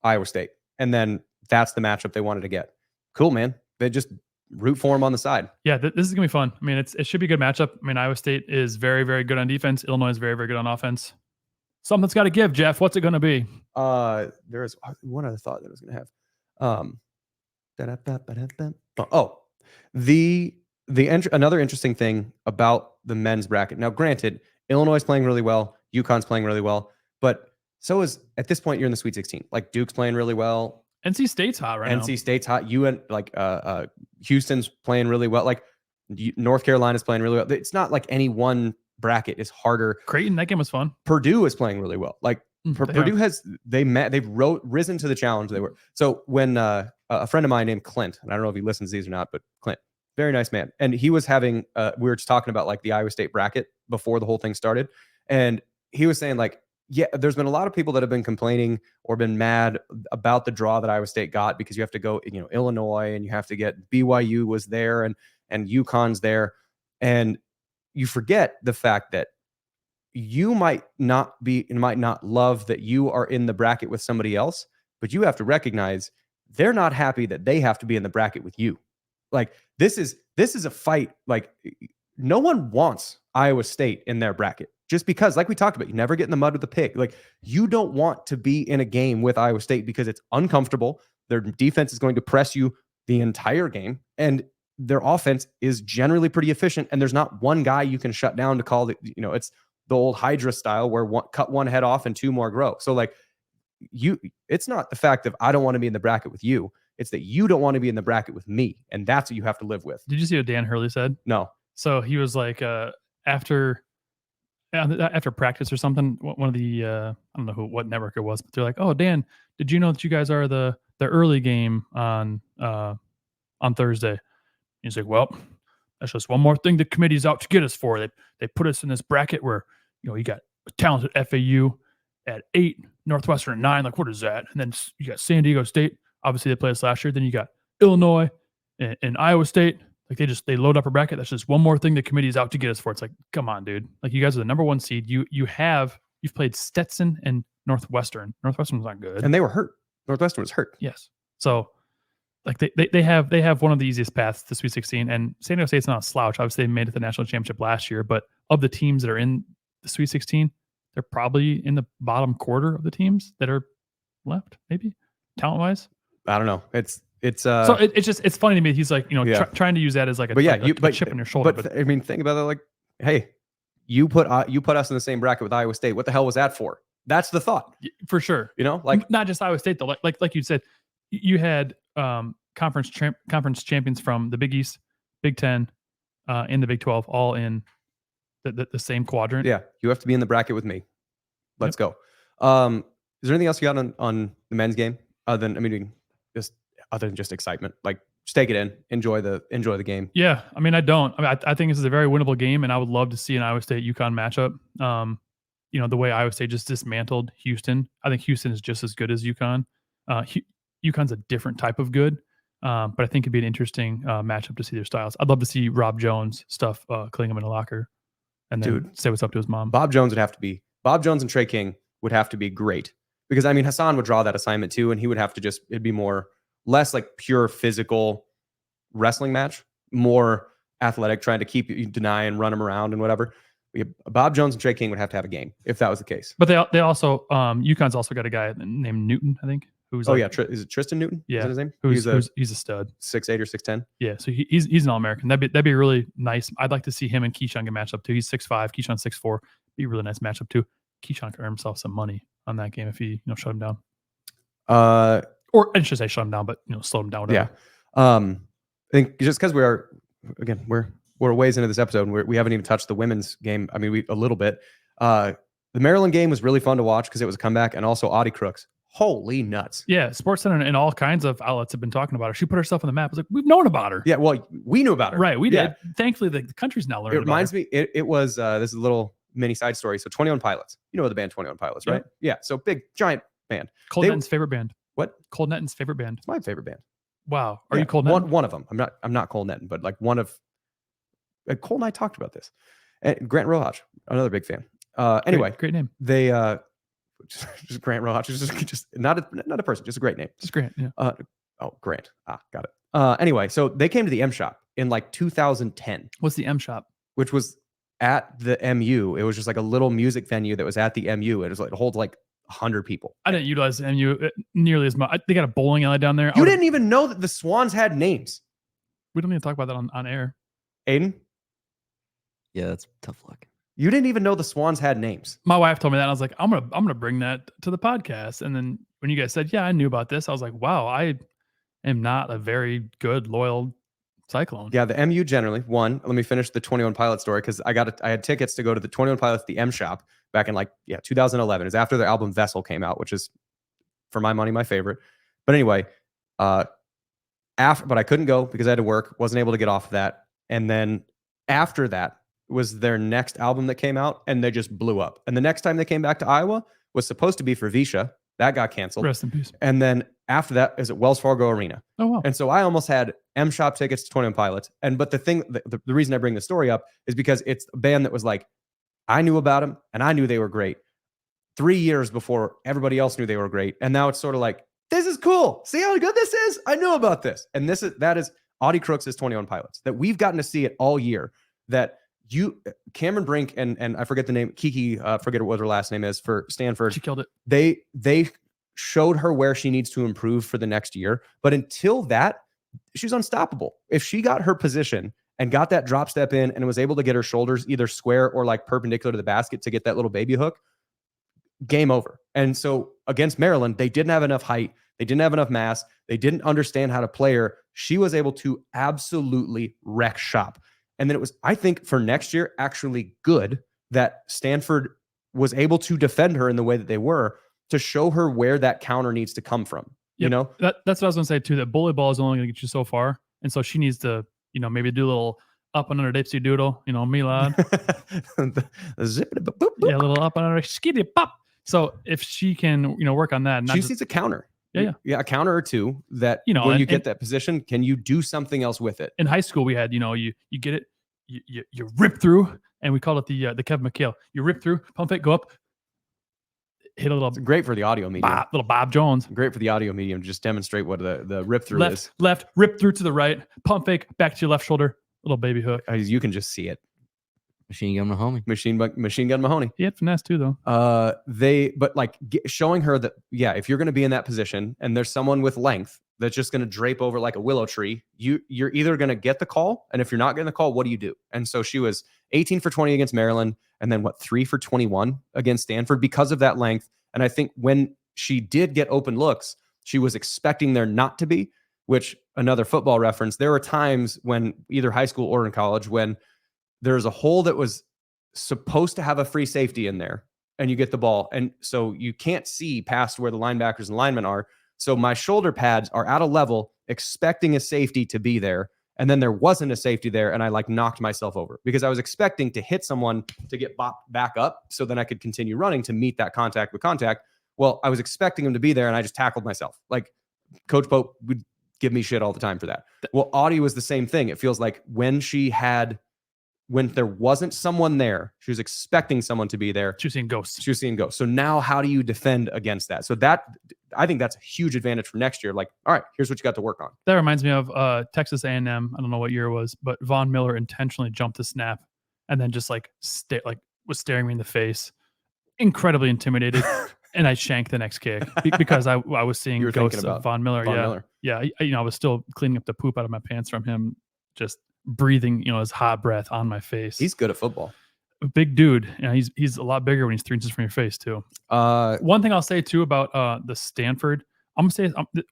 Iowa State, and then that's the matchup they wanted to get. Cool, man. They just root for them on the side. Yeah, this is gonna be fun. I mean, it should be a good matchup. I mean, Iowa State is very, very good on defense. Illinois is very, very good on offense. Something's got to give, Jeff. What's it going to be? There is one other thought that I was going to have. Another interesting thing about the men's bracket. Now, granted, Illinois is playing really well, UConn's playing really well, but so is, at this point, you're in the Sweet 16. Like, Duke's playing really well. NC State's hot right now. NC State's hot. Houston's playing really well. Like, North Carolina's playing really well. It's not like any one bracket is harder. Creighton, that game was fun. Purdue is playing really well. Like, Purdue they've risen to the challenge they were. So when a friend of mine named Clint, and I don't know if he listens to these or not, but Clint, very nice man. And he was having, we were just talking about like the Iowa State bracket before the whole thing started. And he was saying like, yeah, there's been a lot of people that have been complaining or been mad about the draw that Iowa State got, because you have to go, you know, Illinois, and you have to get BYU was there and UConn's there. And you forget the fact that you might not love that you are in the bracket with somebody else, but you have to recognize they're not happy that they have to be in the bracket with you. Like, this is a fight. Like, no one wants Iowa State in their bracket, just because, like we talked about, you never get in the mud with the pig. Like, you don't want to be in a game with Iowa State because it's uncomfortable. Their defense is going to press you the entire game, and their offense is generally pretty efficient. And there's not one guy you can shut down to call it. You know, it's the old Hydra style where cut one head off and two more grow. So like, it's not the fact that I don't want to be in the bracket with you. It's that you don't want to be in the bracket with me. And that's what you have to live with. Did you see what Dan Hurley said? No. So he was like, after practice or something, one of the, I don't know what network it was, but they're like, oh, Dan, did you know that you guys are the early game on Thursday? He's like, well, that's just one more thing the committee's out to get us for. They put us in this bracket where, you know, you got a talented FAU at 8, Northwestern at 9. Like, what is that? And then you got San Diego State. Obviously, they played us last year. Then you got Illinois and Iowa State. Like, they load up a bracket. That's just one more thing the committee's out to get us for. It's like, come on, dude. Like, you guys are the number 1 seed. You've played Stetson and Northwestern. Northwestern was not good, and they were hurt. Northwestern was hurt. Yes. So, like, they have one of the easiest paths to Sweet 16, and San Diego State's not a slouch. Obviously, they made it to the national championship last year, but of the teams that are in the Sweet 16, they're probably in the bottom quarter of the teams that are left, maybe talent wise. I don't know. It's so it's funny to me. He's like, you know, trying to use that as like a chip on your shoulder. But I mean, think about it. Like, hey, you put us in the same bracket with Iowa State. What the hell was that for? That's the thought, for sure. You know, like, not just Iowa State though. Like you said, you had conference champions from the Big East, Big 10, and the Big 12, all in the same quadrant. Yeah, you have to be in the bracket with me. Let's go. Is there anything else you got on the men's game other than just excitement? Like, just take it in, enjoy the game. Yeah, I mean, I think this is a very winnable game, and I would love to see an Iowa State UConn matchup. You know, the way Iowa State just dismantled Houston. I think Houston is just as good as UConn. UConn's a different type of good, but I think it'd be an interesting matchup to see their styles. I'd love to see Rob Jones stuff cleaning him in a locker, and then say what's up to his mom. Bob Jones and Trey King would have to be great, because I mean, Hassan would draw that assignment too, and he would have to it'd be less like pure physical wrestling match, more athletic, trying to keep you deny and run him around and whatever. Bob Jones and Trey King would have to have a game if that was the case. But they also UConn's also got a guy named Newton, I think. Who's is it Tristan Newton? Yeah, is that his name? He's a stud, 6'8" or 6'10". Yeah, so he's an All-American. That'd be really nice. I'd like to see him and Keyshawn get matched up too. He's 6'5", Keyshawn 6'4". Be a really nice matchup too. Keyshawn could earn himself some money on that game if he shut him down. Or I should say shut him down, but slow him down. Whatever. Yeah. I think just because we're a ways into this episode, and we haven't even touched the women's game. I mean, a little bit. The Maryland game was really fun to watch because it was a comeback, and also Audie Crooks. Holy nuts. Yeah, SportsCenter and all kinds of outlets have been talking about her. She put herself on the map. It's like, we've known about her. Yeah, well, we knew about her. Right, we did. Thankfully, the country's now learning. It reminds me, it was, this is a little mini side story. So 21 Pilots. You know the band 21 Pilots, right? Yeah, so big, giant band. Cold Ben's favorite band. What? Cole Netton's favorite band. It's my favorite band. Wow. Are Yeah, you Cole Netton? one of them. I'm not Cole Netton, but like one of Cole and I talked about this. And Grant Rohach, another big fan. Anyway, Great name. they just Grant Rohach is just not a person, just a great name. Just Grant. Yeah. Grant. Got it. Anyway, so they came to the M Shop in like 2010, What's the M Shop? which was at the MU. It was just like a little music venue that was at the MU. It was like, it holds like 100 people. I didn't utilize the MU nearly as much. They got a bowling alley down there. You didn't even know that the Swans had names. We don't need to talk about that on air. Aiden, Yeah, that's tough luck. you didn't even know the Swans had names. My wife told me that. And I was like, I'm gonna bring that to the podcast. And then when you guys said, yeah, I knew about this, I was like, wow, I am not a very good, loyal Cyclone. Yeah, the MU generally. One, let me finish the 21 Pilots story because I had tickets to go to the 21 Pilots, the M Shop, back in 2011. It was after their album Vessel came out, which is, for my money, my favorite. But anyway, but I couldn't go because I had to work. Wasn't able to get off of that. And then after that was their next album that came out, and they just blew up. And the next time they came back to Iowa was supposed to be for Visha. That got canceled. Rest in peace. And then after that is at Wells Fargo Arena. Oh, wow. And so I almost had M Shop tickets to 21 Pilots. But the thing, the reason I bring the story up is because it's a band that was like, I knew about them and I knew they were great 3 years before everybody else knew they were great. And now it's sort of like, this is cool. See how good this is? I knew about this. And that is Audie Crooks' 21 Pilots, that we've gotten to see it all year. That Cameron Brink and I forget the name, Kiki, forget what her last name is, for Stanford. She killed it. They showed her where she needs to improve for the next year. But until that, she's unstoppable. If she got her position and got that drop step in and was able to get her shoulders either square or like perpendicular to the basket to get that little baby hook, game over. And so against Maryland, they didn't have enough height. They didn't have enough mass. They didn't understand how to play her. She was able to absolutely wreck shop. And then it was, I think, for next year, actually good that Stanford was able to defend her in the way that they were, to show her where that counter needs to come from. Yep. You know, that's what I was going to say too, that bully ball is only going to get you so far. And so she needs to, maybe do a little up and under dipsy doodle, Milad. Zip it, boop, boop. Yeah, a little up and under skitty pop. So if she can, work on that. She needs a counter. Yeah. A counter or two that when you get that position, can you do something else with it? In high school, we had, you get it, you rip through, and we called it the Kevin McHale. You rip through, pump fake, go up, hit a little. It's great for the audio medium. Little Bob Jones. Great for the audio medium to just demonstrate what the rip through is. Left, rip through to the right, pump fake, back to your left shoulder, little baby hook. You can just see it. Machine Gun Mahoney. Machine Gun Mahoney. He had finesse too, though. Showing her that, if you're going to be in that position and there's someone with length that's just going to drape over like a willow tree, you're either going to get the call, and if you're not getting the call, what do you do? And so she was 18 for 20 against Maryland, and then 3 for 21 against Stanford because of that length. And I think when she did get open looks, she was expecting there not to be, which, another football reference, there were times when either high school or in college when there's a hole that was supposed to have a free safety in there, and you get the ball. And so you can't see past where the linebackers and linemen are. So my shoulder pads are at a level expecting a safety to be there. And then there wasn't a safety there. And I knocked myself over because I was expecting to hit someone to get bopped back up so then I could continue running to meet that contact with contact. Well, I was expecting him to be there, and I just tackled myself. Coach Pope would give me shit all the time for that. Well, Audie was the same thing. It feels like when there wasn't someone there, she was expecting someone to be there. She was seeing ghosts. So now how do you defend against that? So I think that's a huge advantage for next year. All right, here's what you got to work on. That reminds me of Texas A&M. I don't know what year it was, but Von Miller intentionally jumped the snap and then just was staring me in the face. Incredibly intimidated. And I shanked the next kick because I was seeing ghosts of Von Miller. Yeah. I was still cleaning up the poop out of my pants from him just breathing, his hot breath on my face. He's good at football. A big dude. He's a lot bigger when he's 3 inches from your face too. One thing I'll say too about the Stanford, what I'm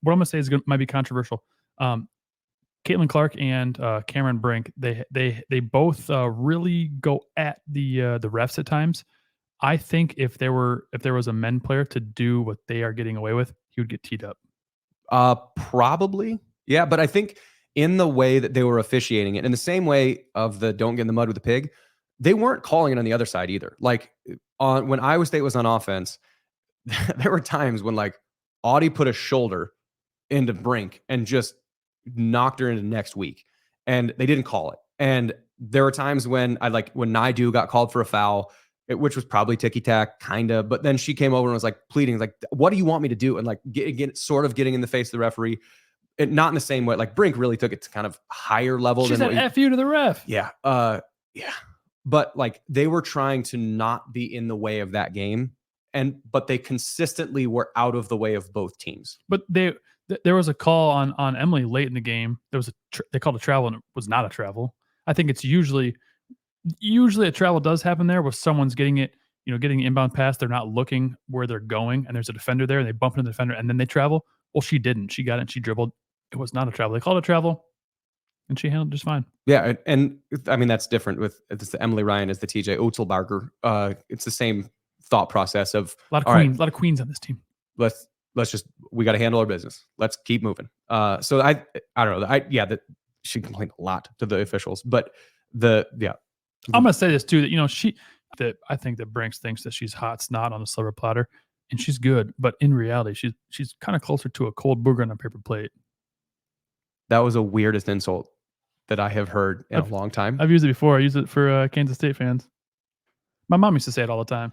gonna say might be controversial. Caitlin Clark and Cameron Brink, they both really go at the refs at times. I think if there was a men player to do what they are getting away with, he would get teed up. Probably, yeah. But I think in the way that they were officiating it, in the same way of the don't get in the mud with the pig, they weren't calling it on the other side either. When Iowa State was on offense, there were times when Audie put a shoulder into Brink and just knocked her into next week. And they didn't call it. And there were times when when Naidu got called for a foul, which was probably ticky-tack, kind of. But then she came over and was like pleading, like, what do you want me to do? And like sort of getting in the face of the referee. Not in the same way. Like Brink really took it to kind of higher level. She said F you to the ref. Yeah. Yeah. But like they were trying to not be in the way of that game. But they consistently were out of the way of both teams. But there was a call on Emily late in the game. There was they called a travel and it was not a travel. I think it's usually a travel does happen there where someone's getting it, getting the inbound pass. They're not looking where they're going and there's a defender there and they bump into the defender and then they travel. Well, she didn't. She got it and she dribbled. It was not a travel. They called it a travel and she handled it just fine. Yeah. And I mean, that's different with the Emily Ryan as the TJ Utzelbarger. It's the same thought process of a lot of queens on this team. We got to handle our business. Let's keep moving. So I don't know. That she complained a lot to the officials, but I'm gonna say this too, that I think that Brinks thinks that she's hot snot on a silver platter and she's good, but in reality, she's kind of closer to a cold booger on a paper plate. That was the weirdest insult that I have heard in a long time. I've used it before. I use it for Kansas State fans. My mom used to say it all the time.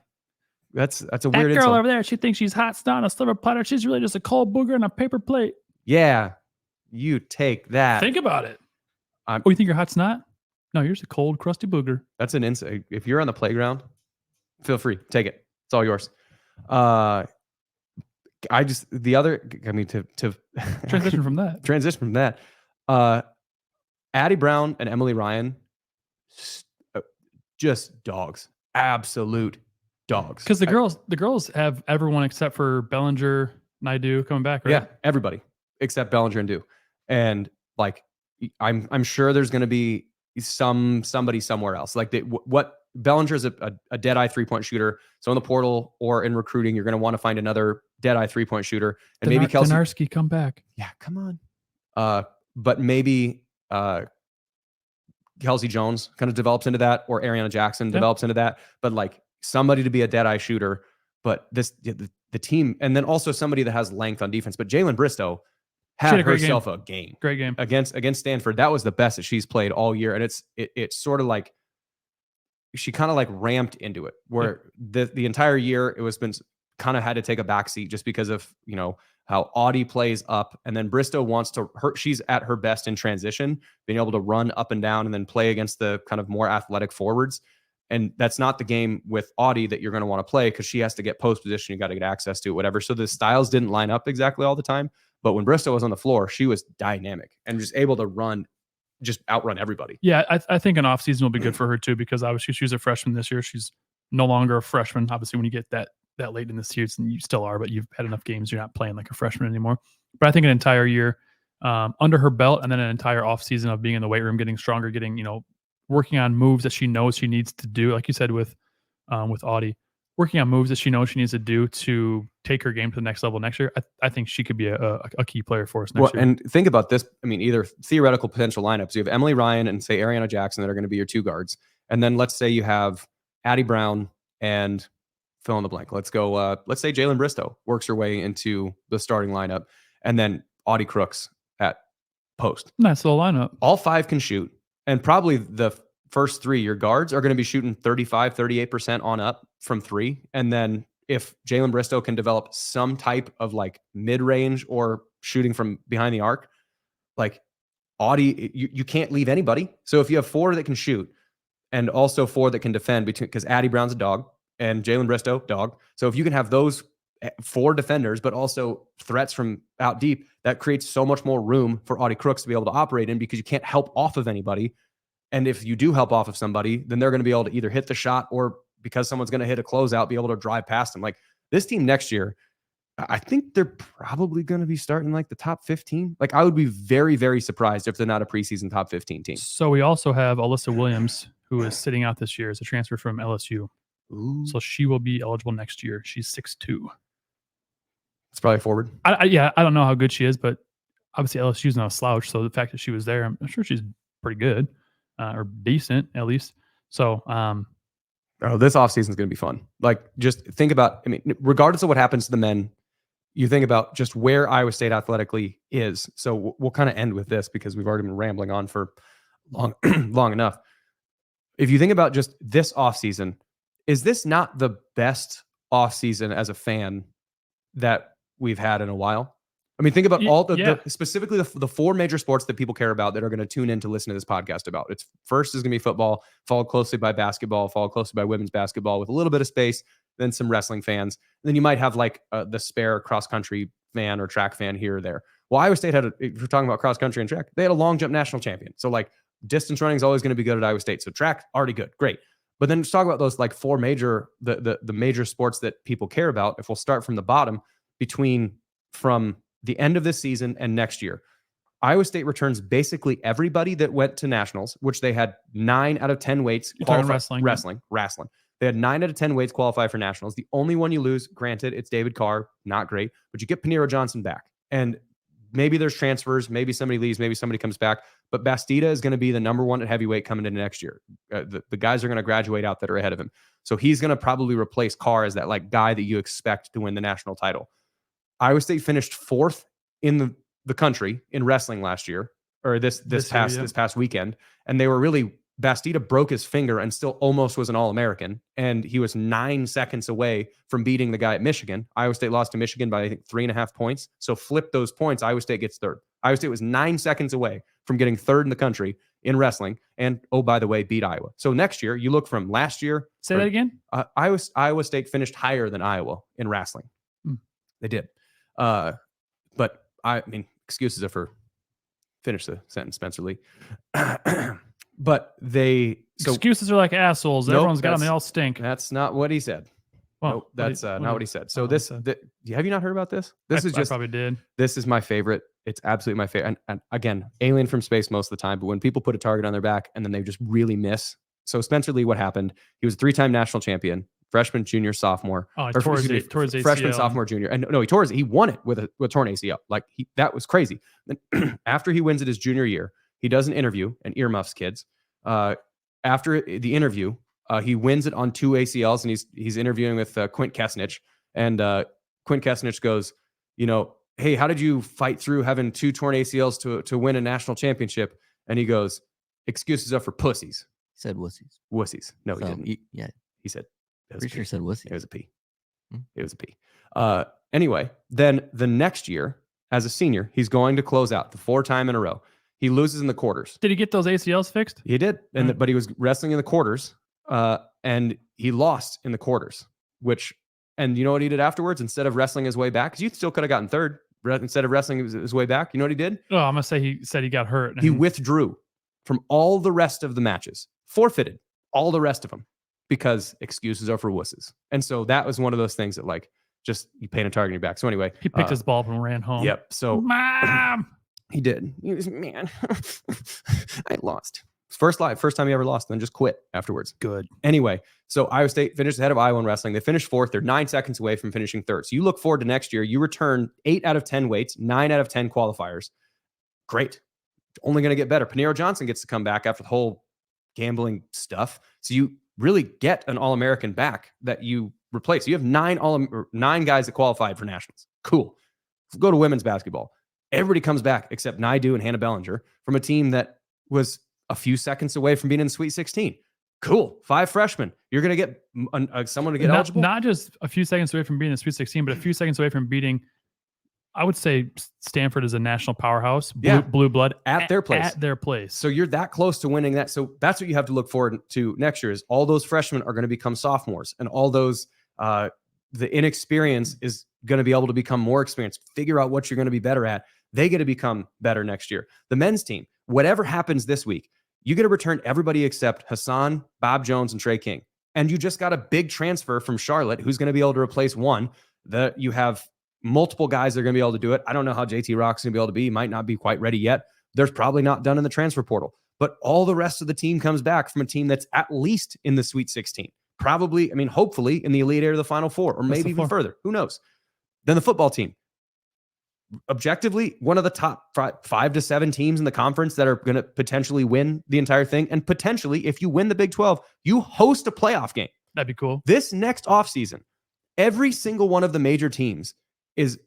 That's a weird insult. That girl over there, she thinks she's hot snot on a silver platter. She's really just a cold booger on a paper plate. Yeah, you take that. Think about it. You think you're hot snot? No, you're just a cold, crusty booger. That's an insult. If you're on the playground, feel free. Take it. It's all yours. To transition from that. Addie Brown and Emily Ryan, just dogs. Absolute dogs. Because the girls have everyone except for Bellinger, Naidu coming back, right? Yeah, everybody except Bellinger and Du. And like, I'm sure there's going to be somebody somewhere else. Like what Bellinger is a dead eye 3-point shooter. So in the portal or in recruiting, you're going to want to find another dead eye 3-point shooter. And maybe Kelsey Donarski come back. Yeah, come on. But maybe Kelsey Jones kind of develops into that, or Ariana Jackson develops into that. But like somebody to be a dead eye shooter. But the team, and then also somebody that has length on defense. But Jalen Bristow had herself a game. Great game against Stanford. That was the best that she's played all year. And it's sort of like she kind of like ramped into it, where the entire year it was been kind of had to take a backseat just because of how Audie plays up, and then Bristow wants to she's at her best in transition, being able to run up and down and then play against the kind of more athletic forwards. And that's not the game with Audie that you're going to want to play, because she has to get post position. You got to get access to it, whatever. So the styles didn't line up exactly all the time. But when Bristow was on the floor, she was dynamic and just able to just outrun everybody. Yeah, I think an offseason will be good for her too, because obviously she was a freshman this year. She's no longer a freshman. Obviously, when you get that late in the season, you still are, but you've had enough games. You're not playing like a freshman anymore. But I think an entire year under her belt, and then an entire offseason of being in the weight room, getting stronger, getting, working on moves that she knows she needs to do. Like you said with Audie, working on moves that she knows she needs to do to take her game to the next level next year. I think she could be a key player for us next year. And think about this. I mean, either theoretical potential lineups. You have Emily Ryan and say Ariana Jackson that are going to be your two guards. And then let's say you have Addie Brown and fill in the blank. Let's go. Let's say Jalen Bristow works her way into the starting lineup, and then Audie Crooks at post. Nice little lineup. All five can shoot. And probably the first three, your guards are going to be shooting 35, 38% on up from three. And then if Jalen Bristow can develop some type of like mid-range or shooting from behind the arc, like Audie, you can't leave anybody. So if you have four that can shoot and also four that can defend, because Addie Brown's a dog and Jalen Bristow, dog. So if you can have those four defenders, but also threats from out deep, that creates so much more room for Audie Crooks to be able to operate in, because you can't help off of anybody. And if you do help off of somebody, then they're going to be able to either hit the shot, or because someone's going to hit a closeout, be able to drive past them. Like this team next year, I think they're probably going to be starting like the top 15. Like I would be very, very surprised if they're not a preseason top 15 team. So we also have Alyssa Williams, who is sitting out this year as a transfer from LSU. Ooh. So she will be eligible next year. She's 6'2". It's probably forward. I don't know how good she is, but obviously LSU's not a slouch. So the fact that she was there, I'm sure she's pretty good or decent at least. So, this offseason is going to be fun. Like, just think about, I mean, regardless of what happens to the men you think about just where Iowa State athletically is. So we'll kind of end with this because we've already been rambling on for long enough. If you think about just this offseason, is this not the best offseason as a fan that we've had in a while? I mean, think about all specifically the four major sports that people care about that are going to tune in to listen to this podcast about. It's first is going to be football, followed closely by basketball, followed closely by women's basketball with a little bit of space, then some wrestling fans. Then you might have like the spare cross country fan or track fan here or there. Well, Iowa State if we're talking about cross country and track, they had a long jump national champion. So like distance running is always going to be good at Iowa State. So track, already good, great. But then let's talk about those like four major, the major sports that people care about. If we'll start from the bottom, from the end of this season and next year, Iowa State returns basically everybody that went to nationals, which they had 9 out of 10 weights qualify. Wrestling. They had 9 out of 10 weights qualify for nationals. The only one you lose, granted, it's David Carr, not great, but you get Paniro Johnson back. And maybe there's transfers, maybe somebody leaves, maybe somebody comes back, but Bastida is going to be the number one at heavyweight coming into next year. The guys are going to graduate out that are ahead of him. So he's going to probably replace Carr as that like guy that you expect to win the national title. Iowa State finished 4th in the country in wrestling last year, or this past weekend. And they were really, Bastida broke his finger and still almost was an All-American. And he was 9 seconds away from beating the guy at Michigan. Iowa State lost to Michigan by, I think, 3.5 points. So flip those points, Iowa State gets 3rd. Iowa State was 9 seconds away from getting 3rd in the country in wrestling. And, oh, by the way, beat Iowa. So next year, you look from last year. Say that again? Iowa State finished higher than Iowa in wrestling. They did. But I mean, excuses are for finish the sentence, Spencer Lee. But excuses are like assholes. Nope, everyone's got them. They all stink. That's not what he said. Well, nope, that's not what he said. So have you not heard about this? I probably did. This is my favorite. It's absolutely my favorite. And again, alien from space most of the time. But when people put a target on their back and then they just really miss. So Spencer Lee, what happened? He was a 3-time national champion. Freshman, junior, sophomore. Towards freshman, sophomore, junior. And no, he won it with a torn ACL. Like that was crazy. Then after he wins it his junior year, he does an interview and earmuffs kids. After the interview, he wins it on 2 ACLs and he's interviewing with Quint Kesnich. And Quint Kesnich goes, hey, how did you fight through having 2 torn ACLs to win a national championship? And he goes, excuses are for pussies. He said wussies. Wussies. No, he didn't. He said. Pretty sure said wussy. It was a P. It was a P. Anyway, then the next year, as a senior, he's going to close out the 4th time in a row. He loses in the quarters. Did he get those ACLs fixed? He did, but he was wrestling in the quarters, and he lost in the quarters. And you know what he did afterwards? Instead of wrestling his way back, because you still could have gotten 3rd. Instead of wrestling his way back, you know what he did? Oh, I'm gonna say he said he got hurt. He withdrew from all the rest of the matches, forfeited all the rest of them. Because excuses are for wusses. And so that was one of those things that like just you paint a target on your back. So anyway, he picked his ball up and ran home. Yep. So Mom! He did. He was, man, I lost. First time he ever lost, and then just quit afterwards. Good. Anyway, so Iowa State finished ahead of Iowa in wrestling. They finished 4th. They're 9 seconds away from finishing 3rd. So you look forward to next year. You return 8 out of 10 weights, 9 out of 10 qualifiers. Great. Only going to get better. Paniro Johnson gets to come back after the whole gambling stuff. So you really get an All-American back that you replace. You have 9 guys that qualified for nationals. Cool. Let's go to women's basketball. Everybody comes back except Naidu and Hannah Bellinger from a team that was a few seconds away from being in the Sweet 16. Cool. 5 freshmen. You're going to get someone to get eligible. Not just a few seconds away from being in the Sweet 16, but a few seconds away from beating, I would say Stanford is a national powerhouse, blue blood at their place. So you're that close to winning that. So that's what you have to look forward to next year is all those freshmen are going to become sophomores, and all those, the inexperience is going to be able to become more experienced, figure out what you're going to be better at. They get to become better next year. The men's team, whatever happens this week, you get to return everybody except Hassan, Bob Jones, and Trey King. And you just got a big transfer from Charlotte who's going to be able to replace one. You have multiple guys that are going to be able to do it. I don't know how JT Rock's going to be able to be. He might not be quite ready yet. There's probably not done in the transfer portal. But all the rest of the team comes back from a team that's at least in the Sweet 16. Probably, hopefully in the Elite Eight or the Final Four, or maybe even further. Who knows? Then the football team. Objectively, one of the top 5 to 7 teams in the conference that are going to potentially win the entire thing. And potentially, if you win the Big 12, you host a playoff game. That'd be cool. This next offseason, every single one of the major teams is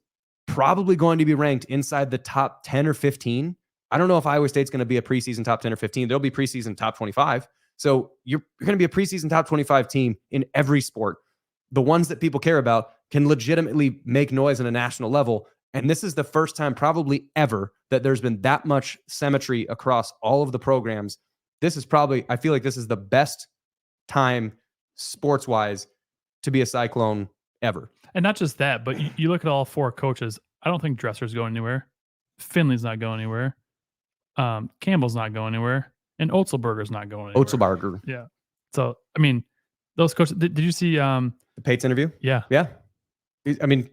probably going to be ranked inside the top 10 or 15. I don't know if Iowa State's going to be a preseason top 10 or 15. There'll be preseason top 25. So you're going to be a preseason top 25 team in every sport. The ones that people care about can legitimately make noise on a national level. And this is the first time probably ever that there's been that much symmetry across all of the programs. This is probably, I feel like this is the best time sports-wise to be a Cyclone ever. And not just that, but you look at all 4 coaches. I don't think Dresser's going anywhere. Finley's not going anywhere. Campbell's not going anywhere. And Otzelberger's not going anywhere. Otzelberger. Yeah. So, I mean, those coaches, did you see the Pates interview? Yeah. Yeah. I mean,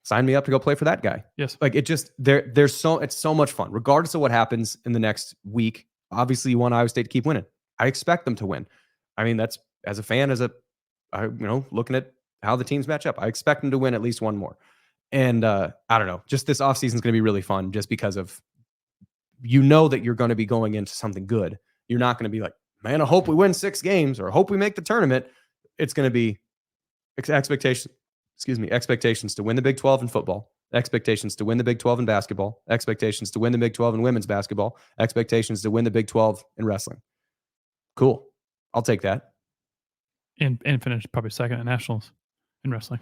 sign me up to go play for that guy. Yes. Like it just, it's so much fun, regardless of what happens in the next week. Obviously, you want Iowa State to keep winning. I expect them to win. I mean, that's as a fan, looking at how the teams match up, I expect them to win at least one more. And I don't know, just this offseason is going to be really fun just because of, that you're going to be going into something good. You're not going to be like, man, I hope we win 6 games or I hope we make the tournament. It's going to be expectations to win the Big 12 in football, expectations to win the Big 12 in basketball, expectations to win the Big 12 in women's basketball, expectations to win the Big 12 in wrestling. Cool. I'll take that. And finish probably second at nationals in wrestling.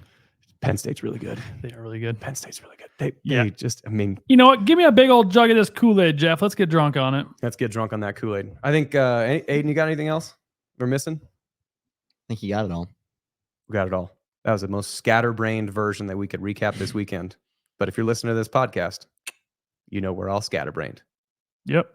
Penn State's really good. They are really good. Penn State's really good. They just, I mean, you know what? Give me a big old jug of this Kool-Aid, Jeff. Let's get drunk on it. Let's get drunk on that Kool-Aid. I think, Aiden, you got anything else we're missing? I think you got it all. We got it all. That was the most scatterbrained version that we could recap this weekend. But if you're listening to this podcast, we're all scatterbrained. Yep.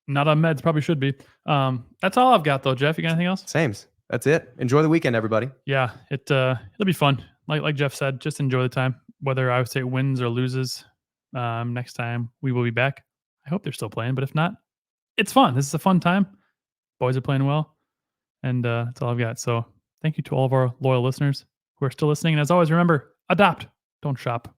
Not on meds. Probably should be. That's all I've got, though, Jeff. You got anything else? Sames. That's it. Enjoy the weekend, everybody. Yeah, it'll be fun. Like Jeff said, just enjoy the time. Whether Iowa State wins or loses, next time we will be back. I hope they're still playing, but if not, it's fun. This is a fun time. Boys are playing well, and that's all I've got. So thank you to all of our loyal listeners who are still listening. And as always, remember, adopt, don't shop.